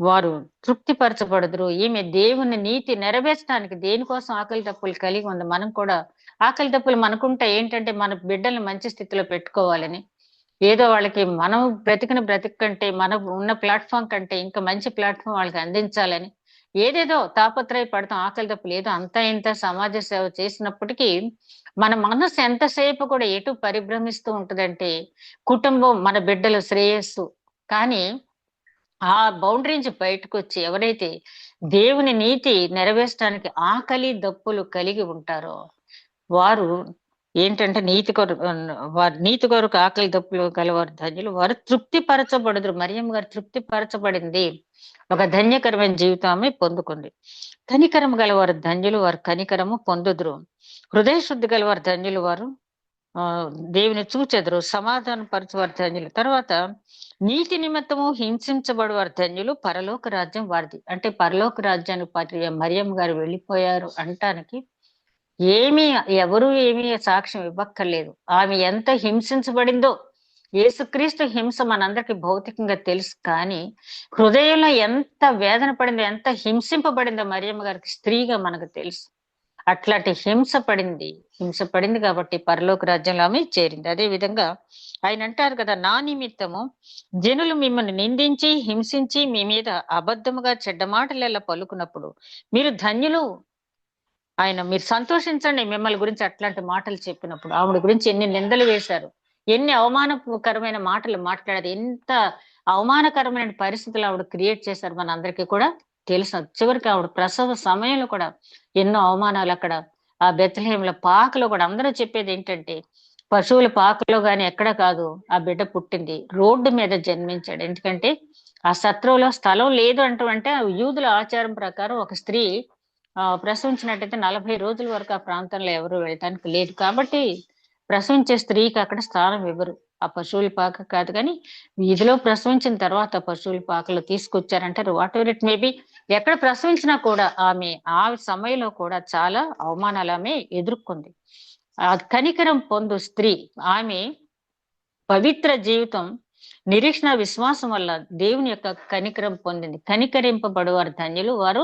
వారు తృప్తిపరచబడుదురు. ఈమె దేవుని నీతి నెరవేర్చడానికి దేనికోసం ఆకలి దప్పులు కలిగి ఉంది. మనం కూడా ఆకలి దప్పులు మనకుంటే ఏంటంటే మన బిడ్డల్ని మంచి స్థితిలో పెట్టుకోవాలని, ఏదో వాళ్ళకి మనం బ్రతికిన బ్రతికి కంటే మనం ఉన్న ప్లాట్ఫామ్ కంటే ఇంకా మంచి ప్లాట్ఫామ్ వాళ్ళకి అందించాలని ఏదేదో తాపత్రయ పడతాం. ఆకలి దప్పులు ఏదో అంతా ఇంత సమాజ సేవ చేసినప్పటికీ మన మనసు ఎంతసేపు కూడా ఎటు పరిభ్రమిస్తూ ఉంటదంటే కుటుంబం, మన బిడ్డల శ్రేయస్సు. కానీ ఆ బౌండరీ నుంచి బయటకు వచ్చి ఎవరైతే దేవుని నీతి నెరవేర్చడానికి ఆకలి దప్పులు కలిగి ఉంటారో వారు ఏంటంటే వారు నీతి కొరకు ఆకలి దప్పులు గలవారు ధన్యులు, వారు తృప్తిపరచబడుదురు. మరియమ్మ గారు తృప్తిపరచబడింది, ఒక ధన్యకరమైన జీవితం ఆమె పొందుకుంది. కనికరము గలవారు ధన్యులు, వారు కనికరము పొందుదురు. హృదయ శుద్ధి గలవారు ధన్యులు, వారు దేవుని చూచెదరు. సమాధాన పరచువారు ధన్యులు. తర్వాత నీతి నిమిత్తము హింసించబడువారు ధన్యులు, పరలోక రాజ్యం వారిది. అంటే పరలోక రాజ్యానికి మరియమ్మ గారు వెళ్ళిపోయారు అంటానికి ఎవరు ఏమీ సాక్ష్యం ఇవ్వక్కర్లేదు. ఆమె ఎంత హింసించబడిందో, యేసుక్రీస్తు హింస మనందరికి భౌతికంగా తెలుసు, కానీ హృదయంలో ఎంత వేదన పడిందో, ఎంత హింసింపబడిందో మరియమ్మ గారికి స్త్రీగా మనకు తెలుసు. అట్లాంటి హింస పడింది కాబట్టి పరలోక రాజ్యంలో ఆమె చేరింది. అదే విధంగా ఆయన అంటారు కదా, నా నిమిత్తము జనులు మిమ్మల్ని నిందించి హింసించి మీ మీద అబద్ధముగా చెడ్డ మాటలెల్లా పలుకున్నప్పుడు మీరు ధన్యులు, మీరు సంతోషించండి. మిమ్మల్ని గురించి అట్లాంటి మాటలు చెప్పినప్పుడు ఆవిడ గురించి ఎన్ని నిందలు వేశారు, ఎన్ని అవమానకరమైన మాటలు మాట్లాడారు, ఎంత అవమానకరమైన పరిస్థితులు ఆవిడ క్రియేట్ చేశారు మన అందరికీ కూడా తెలుసు. చివరికి ఆవిడ ప్రసవ సమయంలో కూడా ఎన్నో అవమానాలు అక్కడ ఆ బెత్లెహేంలో పాకలో కూడా అందరూ చెప్పేది ఏంటంటే పశువుల పాకలో గాని ఎక్కడ కాదు ఆ బిడ్డ పుట్టింది, రోడ్డు మీద జన్మించాడు. ఎందుకంటే ఆ సత్రంలో స్థలం లేదు అంటే యూదుల ఆచారం ప్రకారం ఒక స్త్రీ ప్రసవించినట్టయితే 40 రోజుల వరకు ఆ ప్రాంతంలో ఎవరు వెళ్ళటానికి లేదు. కాబట్టి ప్రసవించే స్త్రీకి అక్కడ స్థానం ఇవ్వరు. ఆ పశువుల పాక కాదు, కానీ వీధిలో ప్రసవించిన తర్వాత పశువుల పాకలు తీసుకొచ్చారంటారు. వాట్ ఎవర్ ఇట్ మేబీ, ఎక్కడ ప్రసవించినా కూడా ఆమె ఆ సమయంలో కూడా చాలా అవమానాలు ఆమె ఎదుర్కొంది. ఆ కనికరం పొందు స్త్రీ, ఆమె పవిత్ర జీవితం, నిరీక్షణ విశ్వాసం వల్ల దేవుని యొక్క కనికరం పొందింది. కనికరింపబడువారు ధన్యులు, వారు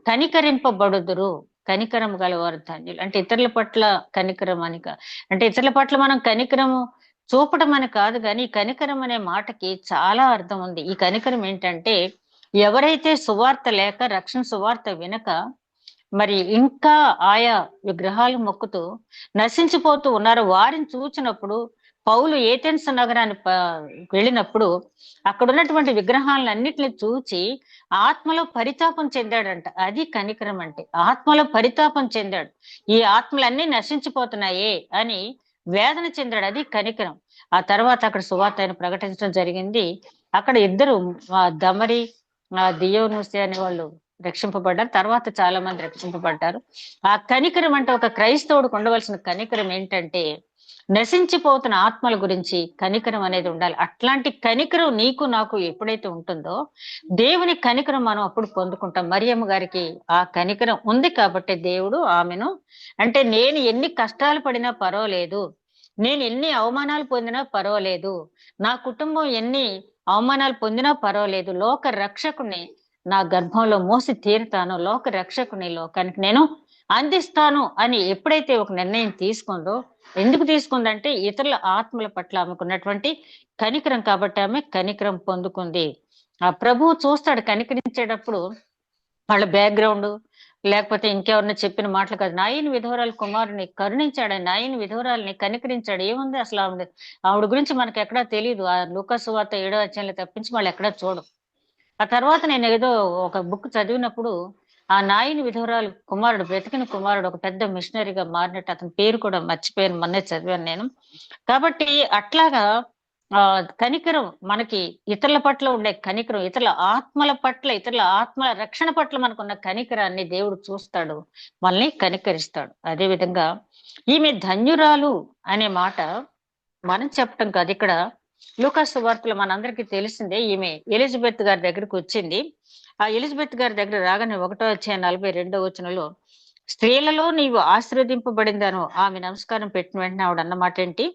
కనికరింపబడుదురు. కనికరం గలవారు ధన్యులు అంటే ఇతరుల పట్ల కనికరం అని అంటే ఇతరుల పట్ల మనం కనికరము చూపడం అని కాదు, కానీ కనికరం అనే మాటకి చాలా అర్థం ఉంది. ఈ కనికరం ఏంటంటే ఎవరైతే సువార్త లేక రక్షణ సువార్త వినక మరి ఇంకా ఆయా విగ్రహాలు మొక్కుతూ నశించిపోతూ ఉన్నారో వారిని చూచినప్పుడు పౌలు ఏథెన్స్ నగరాన్ని వెళ్ళినప్పుడు అక్కడ ఉన్నటువంటి విగ్రహాలన్నిటిని చూచి ఆత్మలో పరితాపం చెందాడంట. అది కనికరం అంటే, ఆత్మలో పరితాపం చెందాడు. ఈ ఆత్మలన్నీ నశించిపోతున్నాయే అని వేదన చెందాడు, అది కనికరం. ఆ తర్వాత అక్కడ సువార్త ఆయన ప్రకటించడం జరిగింది. అక్కడ ఇద్దరు దమరి దియోనుసి అనే వాళ్ళు రక్షింపబడ్డారు. తర్వాత చాలా మంది రక్షింపబడ్డారు. ఆ కనికరం అంటే ఒక క్రైస్తవుడికి ఉండవలసిన కనికరం ఏంటంటే నశించిపోతున్న ఆత్మల గురించి కనికరం అనేది ఉండాలి. అట్లాంటి కనికరం నీకు నాకు ఎప్పుడైతే ఉంటుందో దేవుని కనికరం మనం అప్పుడు పొందుకుంటాం. మరియమ్మ గారికి ఆ కనికరం ఉంది కాబట్టి దేవుడు ఆమెను అంటే నేను ఎన్ని కష్టాలు పడినా పర్వాలేదు, నేను ఎన్ని అవమానాలు పొందినా పర్వాలేదు, నా కుటుంబం ఎన్ని అవమానాలు పొందినా పర్వాలేదు, లోక రక్షకుని నా గర్భంలో మోసి తీరుతాను, లోక రక్షకుని లోకానికి నేను అందిస్తాను అని ఎప్పుడైతే ఒక నిర్ణయం తీసుకుందో, ఎందుకు తీసుకుందంటే ఇతరుల ఆత్మల పట్ల ఆమెకున్నటువంటి కనికరం కాబట్టి ఆమె కనికరం పొందుకుంది. ఆ ప్రభువు చూస్తాడు కనికరించేటప్పుడు వాళ్ళ బ్యాక్గ్రౌండ్ లేకపోతే ఇంకెవరిని చెప్పిన మాటలు కాదు. నాయని విధవరాలు కుమారుని కరుణించాడు, నాయని విధవరాలని కనికరించాడు. ఏముంది అసలు ఆవిడ గురించి మనకి ఎక్కడా తెలియదు. ఆ లూకా సువార్త 7వ అధ్యాయంలో తప్పించి వాళ్ళు ఎక్కడా చూడం. ఆ తర్వాత నేను ఏదో ఒక బుక్ చదివినప్పుడు ఆ నాయని విధవరాలు కుమారుడు, బ్రతికిన కుమారుడు ఒక పెద్ద మిషనరీగా మారినట్టు, అతని పేరు కూడా మర్చిపోయాను, మొన్నే చదివాను నేను. కాబట్టి అట్లాగా కనికరం, మనకి ఇతరుల పట్ల ఉండే కనికరం, ఇతరుల ఆత్మల పట్ల, ఇతరుల ఆత్మల రక్షణ పట్ల మనకున్న కనికరాన్ని దేవుడు చూస్తాడు, మనల్ని కనికరిస్తాడు. అదే విధంగా ఈమె ధన్యురాలు అనే మాట మనం చెప్పటం కాదు. ఇక్కడ లూకాసు వార్తలో మనందరికీ తెలిసిందే, ఈమె ఎలిజబెత్ గారి దగ్గరికి వచ్చింది. ఆ ఎలిజబెత్ గారి దగ్గర రాగానే 1వ అధ్యాయం 42వ వచనంలో, స్త్రీలలో నీవు ఆశీర్వదింపబడిందను ఆమె నమస్కారం పెట్టిన వెంటనే ఆవిడ అన్నమాట ఏంటి,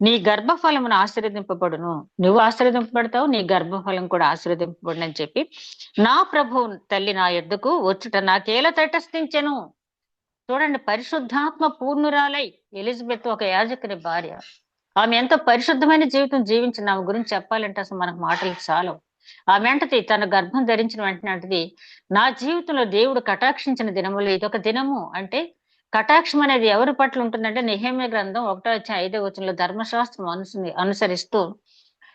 నీ గర్భఫలమును ఆశీర్వదింపబడును, నువ్వు ఆశీర్వదింపబడతావు, నీ గర్భఫలం కూడా ఆశీర్వదింపబడును అని చెప్పి, నా ప్రభువు తల్లి నా యొద్దకు వచ్చుట నాకేలా తటస్థించెను. చూడండి, పరిశుద్ధాత్మ పూర్ణురాలై ఎలిజబెత్ ఒక యాజకుని భార్య, ఆమె ఎంతో పరిశుద్ధమైన జీవితం జీవించింది. ఆమె గురించి చెప్పాలంటే అసలు మనకు మాటలు చాలవు. ఆమె అంటది, తన గర్భం ధరించిన వెంటనే అంటది, నా జీవితంలో దేవుడు కటాక్షించిన దినములు ఇదొక దినము. అంటే కటాక్షం అనేది ఎవరి పట్ల ఉంటుందంటే, నెహెమ్యా గ్రంథం 1వ అధ్యాయం 5వ వచనంలో ధర్మశాస్త్రం అనుసరిస్తూ,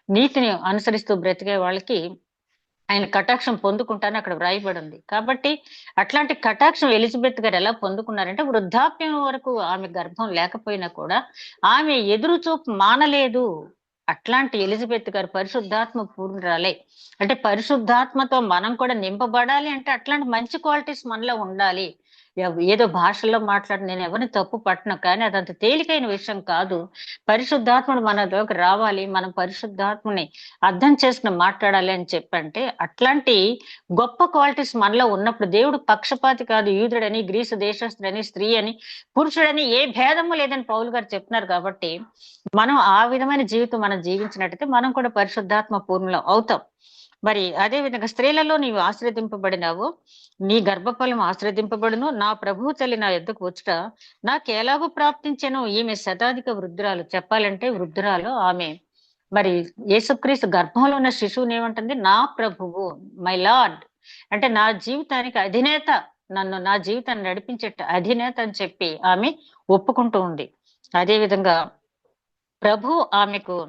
నీతిని అనుసరిస్తూ బ్రతికే వాళ్ళకి ఆయన కటాక్షం పొందుకుంటానని అక్కడ వ్రాయబడి ఉంది. కాబట్టి అట్లాంటి కటాక్షం ఎలిజబెత్ గారు ఎలా పొందుకున్నారంటే, వృద్ధాప్యం వరకు ఆమె గర్భం లేకపోయినా కూడా ఆమె ఎదురు చూపు మానలేదు. అట్లాంటి ఎలిజబెత్ గారు పరిశుద్ధాత్మ పూర్ణురాలే. అంటే పరిశుద్ధాత్మతో మనం కూడా నింపబడాలి అంటే అట్లాంటి మంచి క్వాలిటీస్ మనలో ఉండాలి. ఏదో భాషల్లో మాట్లాడి నేను ఎవరిని తప్పు పట్టను, కానీ అదంత తేలికైన విషయం కాదు. పరిశుద్ధాత్ముడు మనలోకి రావాలి, మనం పరిశుద్ధాత్మని అర్థం చేసుకుని మాట్లాడాలి అని చెప్పంటే, అట్లాంటి గొప్ప క్వాలిటీస్ మనలో ఉన్నప్పుడు దేవుడు పక్షపాతి కాదు. యూదుడని, గ్రీసు దేశస్తుడని, స్త్రీ అని, పురుషుడని ఏ భేదము లేదని పౌలు గారు చెప్తున్నారు. కాబట్టి మనం ఆ విధమైన జీవితం మనం జీవించినట్టయితే మనం కూడా పరిశుద్ధాత్మ పూర్ణులం అవుతాం. మరి అదే విధంగా స్త్రీలలో నీవు ఆశ్రదింపబడినావు, నీ గర్భఫలం ఆశ్రదింపబడును, నా ప్రభువు తల్లి నా యొద్దకు వచ్చుట నాకు ఎలాగో ప్రాప్తించెను. ఈమె శతాధిక వృద్ధురాలు, చెప్పాలంటే వృద్ధురాలు ఆమె. మరి యేసుక్రీస్తు గర్భంలో ఉన్న శిశువుని ఏమంటుంది, నా ప్రభువు, మై లార్డ్, అంటే నా జీవితానికి అధినేత, నన్ను నా జీవితాన్ని నడిపించే అధినేత అని చెప్పి ఆమె ఒప్పుకుంటూ ఉంది. అదే విధంగా ప్రభు ఆమెకు,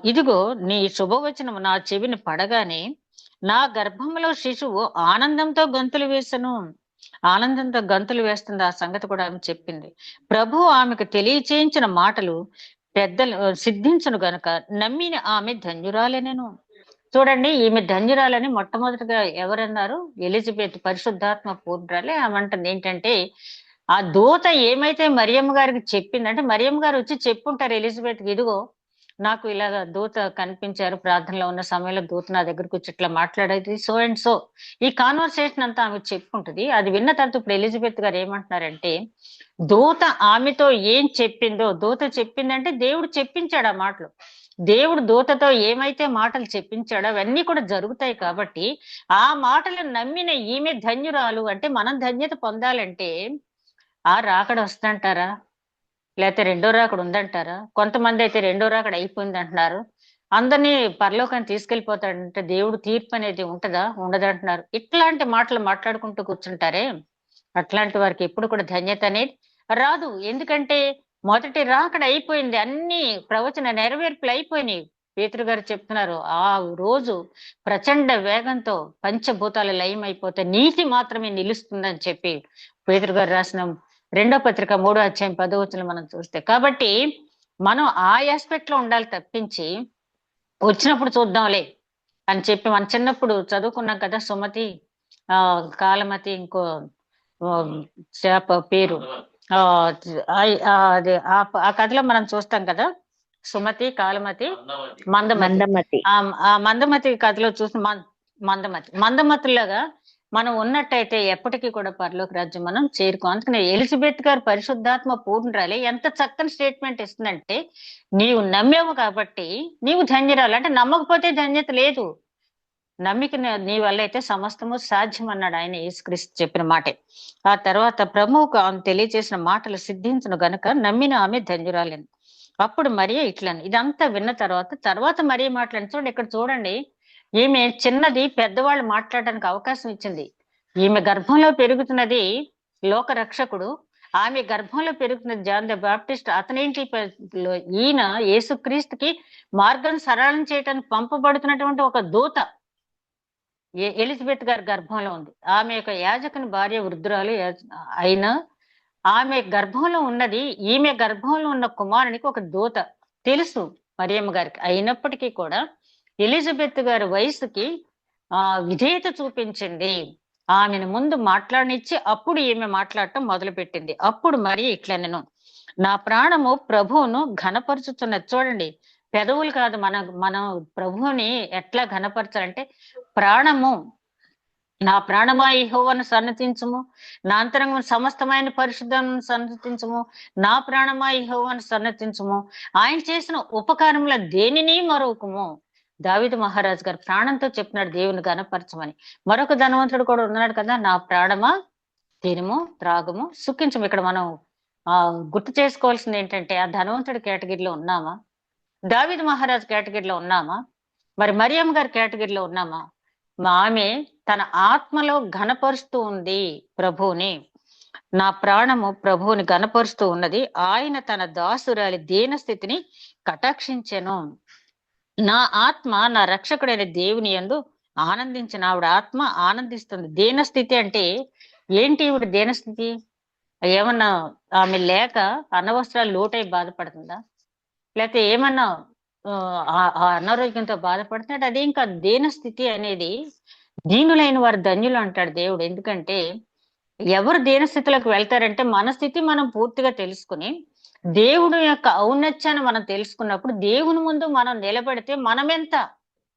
ఇదిగో నీ శుభవచనము నా చెవిని పడగానే నా గర్భంలో శిశువు ఆనందంతో గంతులు వేసను. ఆనందంతో గంతులు వేస్తుంది, ఆ సంగతి కూడా ఆమె చెప్పింది. ప్రభు ఆమెకు తెలియచేయించిన మాటలు పెద్దలు సిద్ధించును గనుక నమ్మిన ఆమె ధన్యురాలెనెను. చూడండి, ఈమె ధన్యురాలని మొట్టమొదటిగా ఎవరన్నారు, ఎలిజబెత్ పరిశుద్ధాత్మ పూర్ణురాలే. ఆమె అంటుంది ఏంటంటే, ఆ దూత ఏమైతే మరియమ్మ గారికి చెప్పిందంటే, మరియమ్మ గారు వచ్చి చెప్పుంటారు ఎలిజబెత్, ఇదిగో నాకు ఇలాగ దూత కనిపించారు, ప్రార్థనలో ఉన్న సమయంలో దూత నా దగ్గరకు వచ్చి ఇట్లా మాట్లాడేది, సో అండ్ సో, ఈ కాన్వర్సేషన్ అంతా ఆమె చెప్పుకుంటుంది. అది విన్న తర్వాత ఇప్పుడు ఎలిజబెత్ గారు ఏమంటున్నారంటే, దూత ఆమెతో ఏం చెప్పిందో, దూత చెప్పిందంటే దేవుడు చెప్పించాడు ఆ మాటలు. దేవుడు దూతతో ఏమైతే మాటలు చెప్పించాడో అవన్నీ కూడా జరుగుతాయి. కాబట్టి ఆ మాటలను నమ్మిన ఈమె ధన్యురాలు. అంటే మనం ధన్యత పొందాలంటే ఆ రాకడ వస్తుందంటారా, లేకపోతే రెండో రాకడ ఉందంటారా? కొంతమంది అయితే రెండో రాకడ అయిపోయింది అంటున్నారు. అందరినీ పరలోకాన్ని తీసుకెళ్లిపోతాడంటే దేవుడు తీర్పు అనేది ఉంటదా, ఉండదంటున్నారు. ఇట్లాంటి మాటలు మాట్లాడుకుంటూ కూర్చుంటారే, అట్లాంటి వారికి ఎప్పుడు కూడా ధన్యత అనేది రాదు. ఎందుకంటే మొదటి రాకడ అయిపోయింది, అన్ని ప్రవచన నెరవేర్పులు అయిపోయినాయి. పేతురు గారు చెప్తున్నారు, ఆ రోజు ప్రచండ వేగంతో పంచభూతాలు లయం అయిపోతే నీతి మాత్రమే నిలుస్తుందని చెప్పి పేతురు గారు రాసిన 2వ పత్రిక 3వ అధ్యాయం 10వ వచనం మనం చూస్తే. కాబట్టి మనం ఆ ఆస్పెక్ట్ లో ఉండాలి తప్పించి వచ్చినప్పుడు చూద్దాంలే అని చెప్పి, మన చిన్నప్పుడు చదువుకున్నాం కదా, సుమతి, కాలమతి, ఇంకో చేప పేరు, అదే ఆ కథలో మనం చూస్తాం కదా, సుమతి, కాలమతి, మందమతి. ఆ మందమతి కథలో చూసి మందమతిలాగా మనం ఉన్నట్టయితే ఎప్పటికీ కూడా పరలోక రాజ్యం మనం చేరుకో. అందుకని ఎలిజబెత్ గారు పరిశుద్ధాత్మ పూర్ణురాలి ఎంత చక్కని స్టేట్మెంట్ ఇస్తుందంటే, నీవు నమ్మావు కాబట్టి నీవు ధన్యురాలు. అంటే నమ్మకపోతే ధన్యత లేదు. నమ్మిక నీ వల్ల అయితే సమస్తము సాధ్యం అన్నాడు ఆయన, యేసుక్రీస్తు చెప్పిన మాటే. ఆ తర్వాత ప్రభువుకు ఆమె తెలియజేసిన మాటలు సిద్ధించును గనుక నమ్మిన ఆమె ధన్యురాలని. అప్పుడు మరియ ఇట్లని, ఇదంతా విన్న తర్వాత మరియ మాట్లాడి, చూడండి ఇక్కడ చూడండి, ఈమె చిన్నది, పెద్దవాళ్ళు మాట్లాడడానికి అవకాశం ఇచ్చింది. ఈమె గర్భంలో పెరుగుతున్నది లోక రక్షకుడు, ఆమె గర్భంలో పెరుగుతున్నది జాన్ ద బాప్టిస్ట్. అతనేంటి, ఈయన యేసుక్రీస్తుకి మార్గం సరళం చేయడానికి పంపబడుతున్నటువంటి ఒక దూత ఎలిజబెత్ గారి గర్భంలో ఉంది. ఆమె యొక్క యాజకుని భార్య వృద్ధురాలు అయినా ఆమె గర్భంలో ఉన్నది, ఈమె గర్భంలో ఉన్న కుమారునికి ఒక దూత తెలుసు. మరియమ్మ గారికి. అయినప్పటికీ కూడా ఎలిజబెత్ గారి వయసుకి విధేయత చూపించింది. ఆమెను ముందు మాట్లాడనిచ్చి అప్పుడు ఈమె మాట్లాడటం మొదలుపెట్టింది. అప్పుడు మరి ఇట్లా నేను నా ప్రాణము ప్రభువును ఘనపరుచుతున్నది. చూడండి, పెదవులు కాదు, మనం ప్రభువుని ఎట్లా ఘనపరచాలంటే ప్రాణము. నా ప్రాణమా యెహోవాను సన్నతించుము, నా అంతరంగం సమస్తమైన పరిశుద్ధమును సన్నతించుము, నా ప్రాణమా యెహోవాను సన్నతించుము, ఆయన చేసిన ఉపకారముల దేనిని మరొకము. దావీదు మహారాజు గారు ప్రాణంతో చెప్పినాడు దేవుని గణపరచమని. మరొక ధనవంతుడు కూడా ఉన్నాడు కదా, నా ప్రాణమా తినుము త్రాగుము సుఖించము. ఇక్కడ మనం గుర్తు చేసుకోవాల్సింది ఏంటంటే, ఆ ధనవంతుడి కేటగిరీలో ఉన్నామా? దావీదు మహారాజు కేటగిరీలో ఉన్నామా? మరి మరియమ్మ గారి కేటగిరీలో ఉన్నామా? ఆమె తన ఆత్మలో ఘనపరుస్తూ ఉంది ప్రభువుని. నా ప్రాణము ప్రభువుని ఘనపరుస్తూ ఉన్నది. ఆయన తన దాసురాలి దీన స్థితిని కటాక్షించెను. నా ఆత్మ నా రక్షకుడైన దేవుని యందు ఆనందించిన. ఆవిడ ఆత్మ ఆనందిస్తుంది. దీనస్థితి అంటే ఏంటి? ఈవిడ దీనస్థితి ఏమన్నా ఆమె లేక అన్నవస్త్రాలు లోటై బాధపడుతుందా? లేకపోతే ఏమన్నా అనారోగ్యంతో బాధపడుతున్నాడు? అదేం కాదు. దీనస్థితి అనేది దీనులైన వారు ధన్యులు అంటాడు దేవుడు. ఎందుకంటే ఎవరు దీనస్థితిలోకి వెళ్తారంటే, మన స్థితి మనం పూర్తిగా తెలుసుకుని దేవుడు యొక్క ఔన్నత్యాన్ని మనం తెలుసుకున్నప్పుడు, దేవుని ముందు మనం నిలబడితే మనమెంత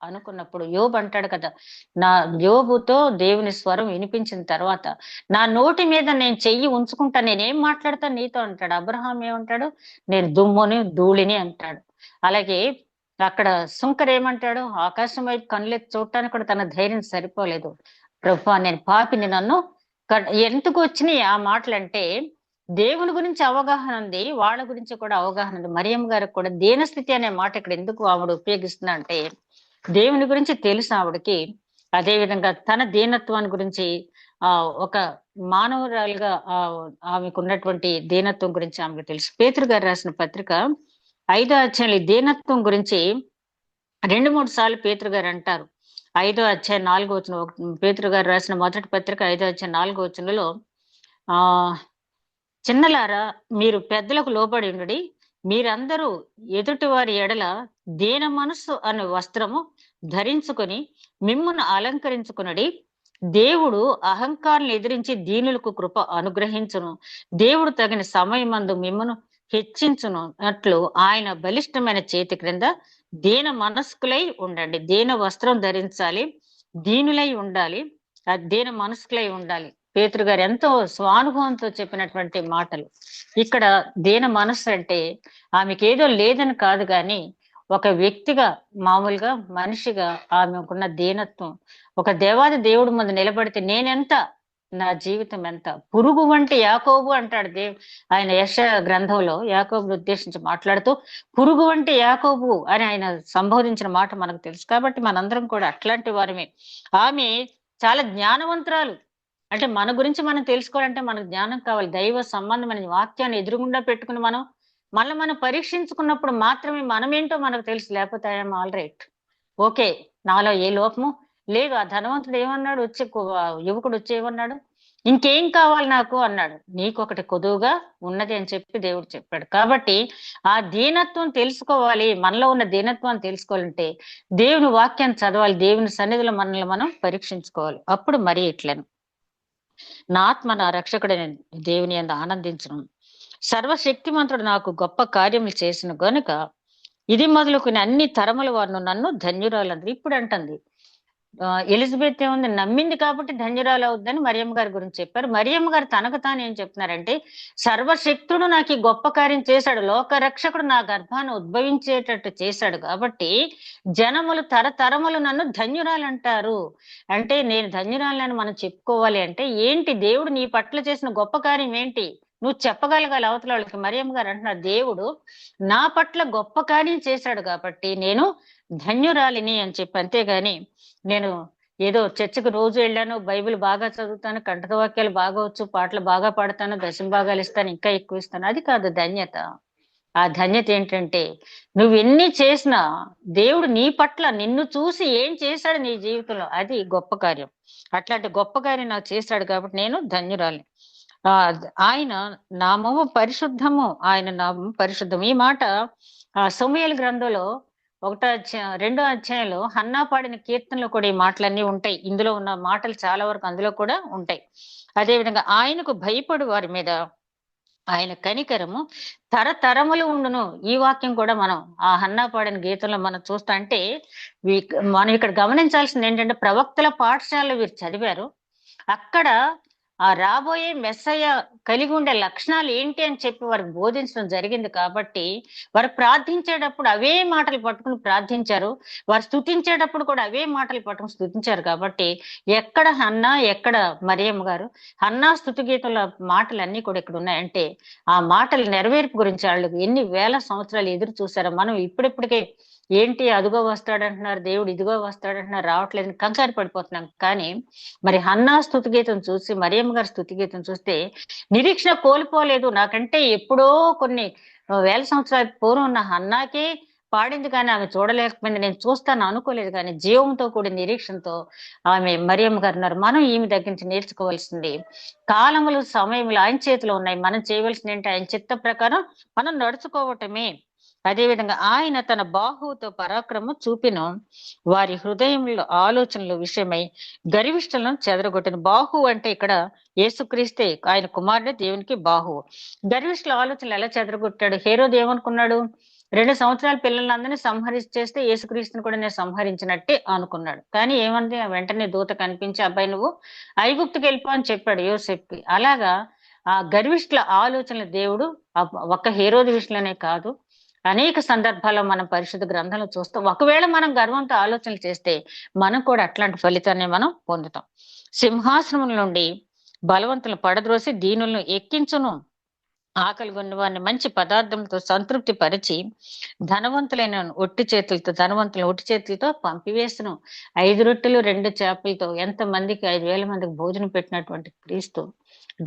అనుకున్నప్పుడు, యోబు అంటాడు కదా, నా యోబుతో దేవుని స్వరం వినిపించిన తర్వాత నా నోటి మీద నేను చెయ్యి ఉంచుకుంటా, నేనేం మాట్లాడతాను నీతో అంటాడు. అబ్రహాం ఏమంటాడు? నేను దుమ్ముని ధూళిని అంటాడు. అలాగే అక్కడ సుంకర్ ఏమంటాడు? ఆకాశం వైపు కళ్ళెత్తి చూడటానికి కూడా తన ధైర్యం సరిపోలేదు. ప్రభువా నేను పాపిని, నన్ను ఎందుకు వచ్చినాయి ఆ మాటలంటే, దేవుని గురించి అవగాహన ఉంది, వాళ్ళ గురించి కూడా అవగాహన ఉంది. మరియమ్మ గారికి కూడా దీనస్థితి అనే మాట ఇక్కడ ఎందుకు ఆవిడ ఉపయోగిస్తున్నా అంటే, దేవుని గురించి తెలుసు ఆవిడకి. అదే విధంగా తన దీనత్వాన్ని గురించి ఒక మానవురాలుగా ఆమెకు ఉన్నటువంటి దీనత్వం గురించి ఆమెకు తెలుసు. పేతురు గారు రాసిన పత్రిక 5వ అధ్యాయంలో దీనత్వం గురించి 2-3 సార్లు పేతురు గారు అంటారు. 5వ అధ్యాయం 4వ వచనం, పేతురు గారు రాసిన మొదటి పత్రిక 5వ అధ్యాయం 4వ వచనంలో, చిన్నలారా మీరు పెద్దలకు లోబడి ఉండి, మీరందరూ ఎదుటి వారి ఎడల దీన మనస్సు అనే వస్త్రము ధరించుకొని మిమ్మును అలంకరించుకునడి. దేవుడు అహంకారాన్ని ఎదిరించి దీనులకు కృప అనుగ్రహించును. దేవుడు తగిన సమయమందు మిమ్మును హెచ్చించును అట్లు ఆయన బలిష్టమైన చేతి క్రింద దీన మనస్కులై ఉండండి. దీన వస్త్రం ధరించాలి, దీనులై ఉండాలి, దీన మనస్కులై ఉండాలి. పేతురు గారు ఎంతో స్వానుభవంతో చెప్పినటువంటి మాటలు. ఇక్కడ దీన మనస్సు అంటే ఆమెకి ఏదో లేదని కాదు, కానీ ఒక వ్యక్తిగా, మామూలుగా మనిషిగా ఆమెకున్న దీనత్వం. ఒక దేవాది దేవుడి ముందు నిలబడితే నేనెంత, నా జీవితం ఎంత, పురుగు వంటి యాకోబు అంటాడు ఆయన యెషయా గ్రంథంలో యాకోబును ఉద్దేశించి మాట్లాడుతూ పురుగు వంటి యాకోబు అని ఆయన సంబోధించిన మాట మనకు తెలుసు. కాబట్టి మనందరం కూడా అట్లాంటి వారమే. ఆమె చాలా జ్ఞానవంతురాలు. అంటే మన గురించి మనం తెలుసుకోవాలంటే మనకు జ్ఞానం కావాలి. దైవ సంబంధమైన వాక్యాన్ని ఎదురుగుండా పెట్టుకుని మనం పరీక్షించుకున్నప్పుడు మాత్రమే మనమేంటో మనకు తెలుసు. లేకపోతే ఐఎమ్ ఆల్ రైట్, ఓకే, నాలో ఏ లోపము లేదు. ఆ ధనవంతుడు ఏమన్నాడు? యువకుడు వచ్చి ఏమన్నాడు? ఇంకేం కావాలి నాకు అన్నాడు. నీకొకటి కొదువుగా ఉన్నది అని చెప్పి దేవుడు చెప్పాడు. కాబట్టి ఆ దీనత్వం తెలుసుకోవాలి. మనలో ఉన్న దీనత్వాన్ని తెలుసుకోవాలంటే దేవుని వాక్యాన్ని చదవాలి, దేవుని సన్నిధిలో మనల్ని మనం పరీక్షించుకోవాలి. అప్పుడు మరి ఇట్లను నా ఆత్మ నా రక్షకుడైన దేవుని యందు ఆనందించును. సర్వశక్తిమంతుడు నాకు గొప్ప కార్యములు చేసిన గనుక ఇది మొదలుకుని అన్ని తరముల వారు నన్ను ధన్యురాలందరూ. ఇప్పుడు అంటుంది ఎలిజబెత్ ఏముంది, నమ్మింది కాబట్టి ధన్యురాలు అవుద్దని మరియమ్మ గారి గురించి చెప్పారు. మరియమ్మ గారు తనకు తాను ఏం చెప్తున్నారంటే, సర్వశక్తుడు నాకు ఈ గొప్ప కార్యం చేశాడు, లోక రక్షకుడు నా గర్భాన్ని ఉద్భవించేటట్టు చేశాడు, కాబట్టి జనములు తరతరములు నన్ను ధన్యురాలు అంటారు. అంటే నేను ధన్యురాలని మనం చెప్పుకోవాలి అంటే ఏంటి? దేవుడు నీ పట్ల చేసిన గొప్ప కార్యం ఏంటి నువ్వు చెప్పగలగాలి అవతల వాళ్ళకి. మరియమ్మ గారు అంటున్నారు, దేవుడు నా పట్ల గొప్ప కార్యం చేశాడు కాబట్టి నేను ధన్యురాలిని అని చెప్పి. అంతేగాని నేను ఏదో చర్చికి రోజు వెళ్ళాను, బైబిల్ బాగా చదువుతాను, కంఠత వాక్యాలు బాగా వచ్చు, పాటలు బాగా పాడతాను, దశంభాగాలు ఇస్తాను, ఇంకా ఎక్కువ ఇస్తాను, అది కాదు ధన్యత. ఆ ధన్యత ఏంటంటే నువ్వు ఎన్ని చేసినా దేవుడు నీ పట్ల నిన్ను చూసి ఏం చేశాడు నీ జీవితంలో, అది గొప్ప కార్యం. అట్లాంటి గొప్ప కార్యం నాకు చేశాడు కాబట్టి నేను ధన్యురాలిని. ఆయన నామము పరిశుద్ధము, ఆయన నామము పరిశుద్ధం. ఈ మాట సమూయేలు గ్రంథంలో రెండో అధ్యాయంలో హన్నా పాడిన కీర్తనలో కూడా ఈ మాటలన్నీ ఉంటాయి. ఇందులో ఉన్న మాటలు చాలా వరకు అందులో కూడా ఉంటాయి. అదేవిధంగా ఆయనకు భయపడు వారి మీద ఆయన కనికరము తరతరములు ఉండును. ఈ వాక్యం కూడా మనం ఆ హన్నా పాడిన గీతంలో మనం చూస్తా అంటే మనం ఇక్కడ గమనించాల్సింది ఏంటంటే ప్రవక్తల పాఠశాలలో వీరు చదివారు. అక్కడ ఆ రాబోయే మెస్సయ్య కలిగి ఉండే లక్షణాలు ఏంటి అని చెప్పి వారికి బోధించడం జరిగింది కాబట్టి వారు ప్రార్థించేటప్పుడు అవే మాటలు పట్టుకుని ప్రార్థించారు. వారు స్తుతించేటప్పుడు కూడా అవే మాటలు పట్టుకుని స్తుతించారు కాబట్టి ఎక్కడ హన్నా ఎక్కడ మరియమ్మ గారు హన్నా స్తుతి గీతంలో మాటలన్నీ కూడా ఇక్కడ ఉన్నాయంటే ఆ మాటల నెరవేర్పు గురించి వాళ్ళు ఎన్ని వేల సంవత్సరాలు ఎదురు చూసారో మనం ఇప్పుడిప్పటికే ఏంటి అదుగో వస్తాడంటున్నారు, దేవుడు ఇదిగో వస్తాడంటున్నారు, రావట్లేదని కంగారు పడిపోతున్నాం. కానీ మరి హన్నా స్తుతి గీతం చూసి మరియమ్మ గారి స్తుతి గీతం చూస్తే నిరీక్షణ కోల్పోలేదు. నాకంటే ఎప్పుడో కొన్ని వేల సంవత్సరాల పూర్వం ఉన్న హన్నాకే పాడింది కానీ ఆమె చూడలేకపోయింది, నేను చూస్తాను అనుకోలేదు. కానీ జీవంతో కూడిన నిరీక్షణతో ఆమె మరియమ్మ గారు ఉన్నారు. మనం ఈమె దగ్గర నుంచి నేర్చుకోవాల్సింది కాలములు సమయములు ఆయన చేతిలో ఉన్నాయి. మనం చేయవలసింది ఏంటి? ఆయన చిత్త ప్రకారం మనం నడుచుకోవటమే. అదేవిధంగా ఆయన తన బాహువుతో పరాక్రమం చూపిన వారి హృదయంలో ఆలోచనల విషయమై గర్విష్ఠులను చెదరగొట్టిన. బాహు అంటే ఇక్కడ యేసుక్రీస్తే, ఆయన కుమారుడే దేవునికి బాహువు. గర్విష్ఠుల ఆలోచనలు ఎలా చెదరగొట్టాడు? హేరోదు ఏమనుకున్నాడు? 2 సంవత్సరాల పిల్లలందరినీ సంహరిస్తేస్తే యేసుక్రీస్తుని కూడా నేను సంహరించినట్టే అనుకున్నాడు. కానీ ఏమంది? వెంటనే దూత కనిపించి అబ్బాయి నువ్వు ఐగుప్తుకి వెళ్ళిపో అని చెప్పాడు యోసేపుకి. అలాగా ఆ గర్విష్ఠుల ఆలోచనలు దేవుడు ఒక్క హేరోదు విషయంలోనే కాదు, అనేక సందర్భాల్లో మనం పరిశుద్ధ గ్రంథంలో చూస్తాం. ఒకవేళ మనం గర్వంతో ఆలోచనలు చేస్తే మనం కూడా అట్లాంటి ఫలితాన్ని మనం పొందుతాం. సింహాసనం నుండి బలవంతులను పడద్రోసి దీనులను ఎక్కించును, ఆకలి కొన్న వారిని మంచి పదార్థంతో సంతృప్తి పరిచి ధనవంతులను ఒట్టి చేతులతో పంపివేస్తును. 5 రొట్టెలు 2 చేపలతో ఎంత మందికి 5,000 మందికి భోజనం పెట్టినటువంటి క్రీస్తు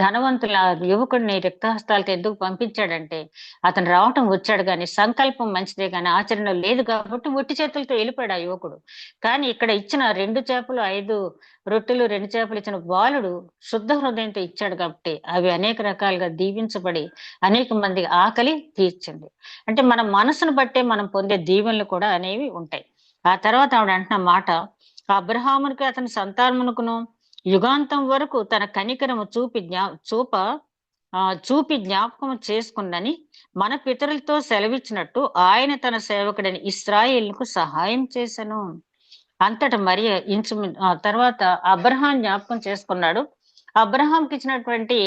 ధనవంతుల యువకుడిని రిక్తహస్తాలతో ఎందుకు పంపించాడంటే అతను రావటం వచ్చాడు కానీ సంకల్పం మంచిదే కానీ ఆచరణ లేదు కాబట్టి ఒట్టి చేతులతో వెళ్ళిపోయాడు ఆ యువకుడు. కానీ ఇక్కడ ఇచ్చిన 2 చేపలు 5 రొట్టెలు 2 చేపలు ఇచ్చిన బాలుడు శుద్ధ హృదయంతో ఇచ్చాడు కాబట్టి అవి అనేక రకాలుగా దీవించబడి అనేక మంది ఆకలి తీర్చింది. అంటే మన మనసును బట్టే మనం పొందే దీవెనలు కూడా అనేవి ఉంటాయి. ఆ తర్వాత ఆవిడ అంటున్న మాట, అబ్రహామునికి అతని సంతానమునకును యుగాంతం వరకు తన కనికరము చూపి జ్ఞాపకం చేసుకుందని మన పితరులతో సెలవిచ్చినట్టు ఆయన తన సేవకుడని ఇశ్రాయేలుకు సహాయం చేశాను. అంతట మరి తర్వాత అబ్రహాం జ్ఞాపకం చేసుకున్నాడు. అబ్రహాంకి ఇచ్చినటువంటి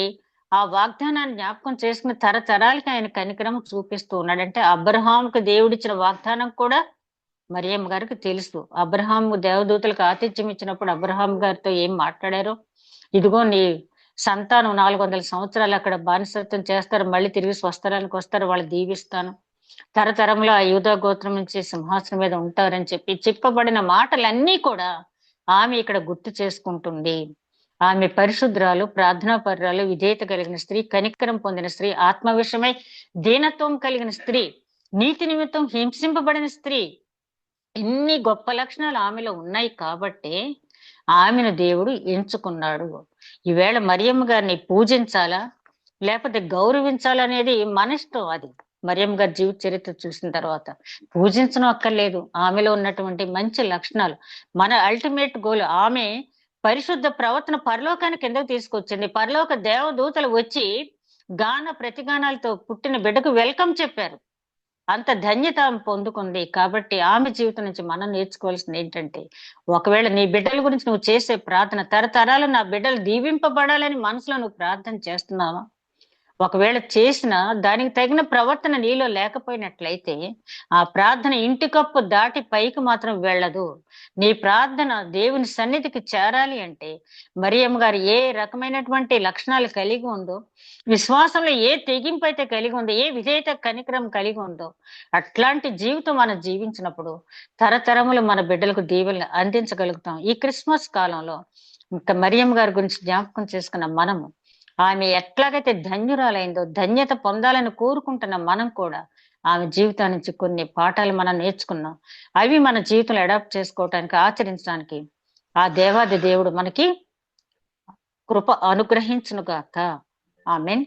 ఆ వాగ్దానాన్ని జ్ఞాపకం చేసుకుని తరతరాలకి ఆయన కనికరం చూపిస్తూ ఉన్నాడు. అంటే అబ్రహాంకు దేవుడిచ్చిన వాగ్దానం కూడా మరియమ్మ గారికి తెలుసు. అబ్రహాం దేవదూతలకు ఆతిథ్యం ఇచ్చినప్పుడు అబ్రహాం గారితో ఏం మాట్లాడారో, ఇదిగో నీ సంతానం 400 సంవత్సరాలు అక్కడ బానిసత్వం చేస్తారు, మళ్ళీ తిరిగి స్వస్థలానికి వస్తారు, వాళ్ళు దీవిస్తాను, తరతరంలో ఆ యూదా గోత్రం నుంచి సింహాసనం మీద ఉంటారని చెప్పబడిన మాటలన్నీ కూడా ఆమె ఇక్కడ గుర్తు చేసుకుంటుంది. ఆమె పరిశుద్రాలు, ప్రార్థనాపరురాలు, విధేయత కలిగిన స్త్రీ, కనికరం పొందిన స్త్రీ, ఆత్మ విషయమై దీనత్వం కలిగిన స్త్రీ, నీతి నిమిత్తం హింసింపబడిన స్త్రీ, ఇన్ని గొప్ప లక్షణాలు ఆమెలో ఉన్నాయి కాబట్టి ఆమెను దేవుడు ఎంచుకున్నాడు. ఈవేళ మరియమ్మ గారిని పూజించాలా లేకపోతే గౌరవించాలనేది మన ఇష్టం. అది మరియమ్మ గారి జీవిత చరిత్ర చూసిన తర్వాత పూజించడం అక్కర్లేదు. ఆమెలో ఉన్నటువంటి మంచి లక్షణాలు మన అల్టిమేట్ గోల్. ఆమె పరిశుద్ధ ప్రవర్తన పరలోకానికి ఎందుకు తీసుకొచ్చింది? పరలోక దేవదూతలు వచ్చి గాన ప్రతిగానాలతో పుట్టిన బిడ్డకు వెల్కమ్ చెప్పారు. అంత ధన్యత ఆమె పొందుకుంది. కాబట్టి ఆమె జీవితం నుంచి మనం నేర్చుకోవాల్సింది ఏంటంటే, ఒకవేళ నీ బిడ్డల గురించి నువ్వు చేసే ప్రార్థన, తరతరాలు నా బిడ్డలు దీవింపబడాలని మనసులో నువ్వు ప్రార్థన చేస్తున్నావా? ఒకవేళ చేసిన దానికి తగిన ప్రవర్తన నీలో లేకపోయినట్లయితే ఆ ప్రార్థన ఇంటి కప్పు దాటి పైకి మాత్రం వెళ్ళదు. నీ ప్రార్థన దేవుని సన్నిధికి చేరాలి అంటే మరియమ్మ గారు ఏ రకమైనటువంటి లక్షణాలు కలిగి ఉందో, విశ్వాసంలో ఏ తెగింపు అయితే కలిగి ఉందో, ఏ విధేయత కనికరం కలిగి ఉందో, అట్లాంటి జీవితం మనం జీవించినప్పుడు తరతరములు మన బిడ్డలకు దీవెనలు అందించగలుగుతాం. ఈ క్రిస్మస్ కాలంలో ఇంకా మరియమ్మ గారి గురించి జ్ఞాపకం చేసుకున్న మనము ఆమె ఎట్లాగైతే ధన్యురాలైందో, ధన్యత పొందాలని కోరుకుంటున్న మనం కూడా ఆమె జీవితం నుంచి కొన్ని పాఠాలు మనం నేర్చుకున్నాం. అవి మన జీవితంలో అడాప్ట్ చేసుకోవటానికి, ఆచరించడానికి ఆ దేవాది దేవుడు మనకి కృప అనుగ్రహించును గాక. ఆమెన్.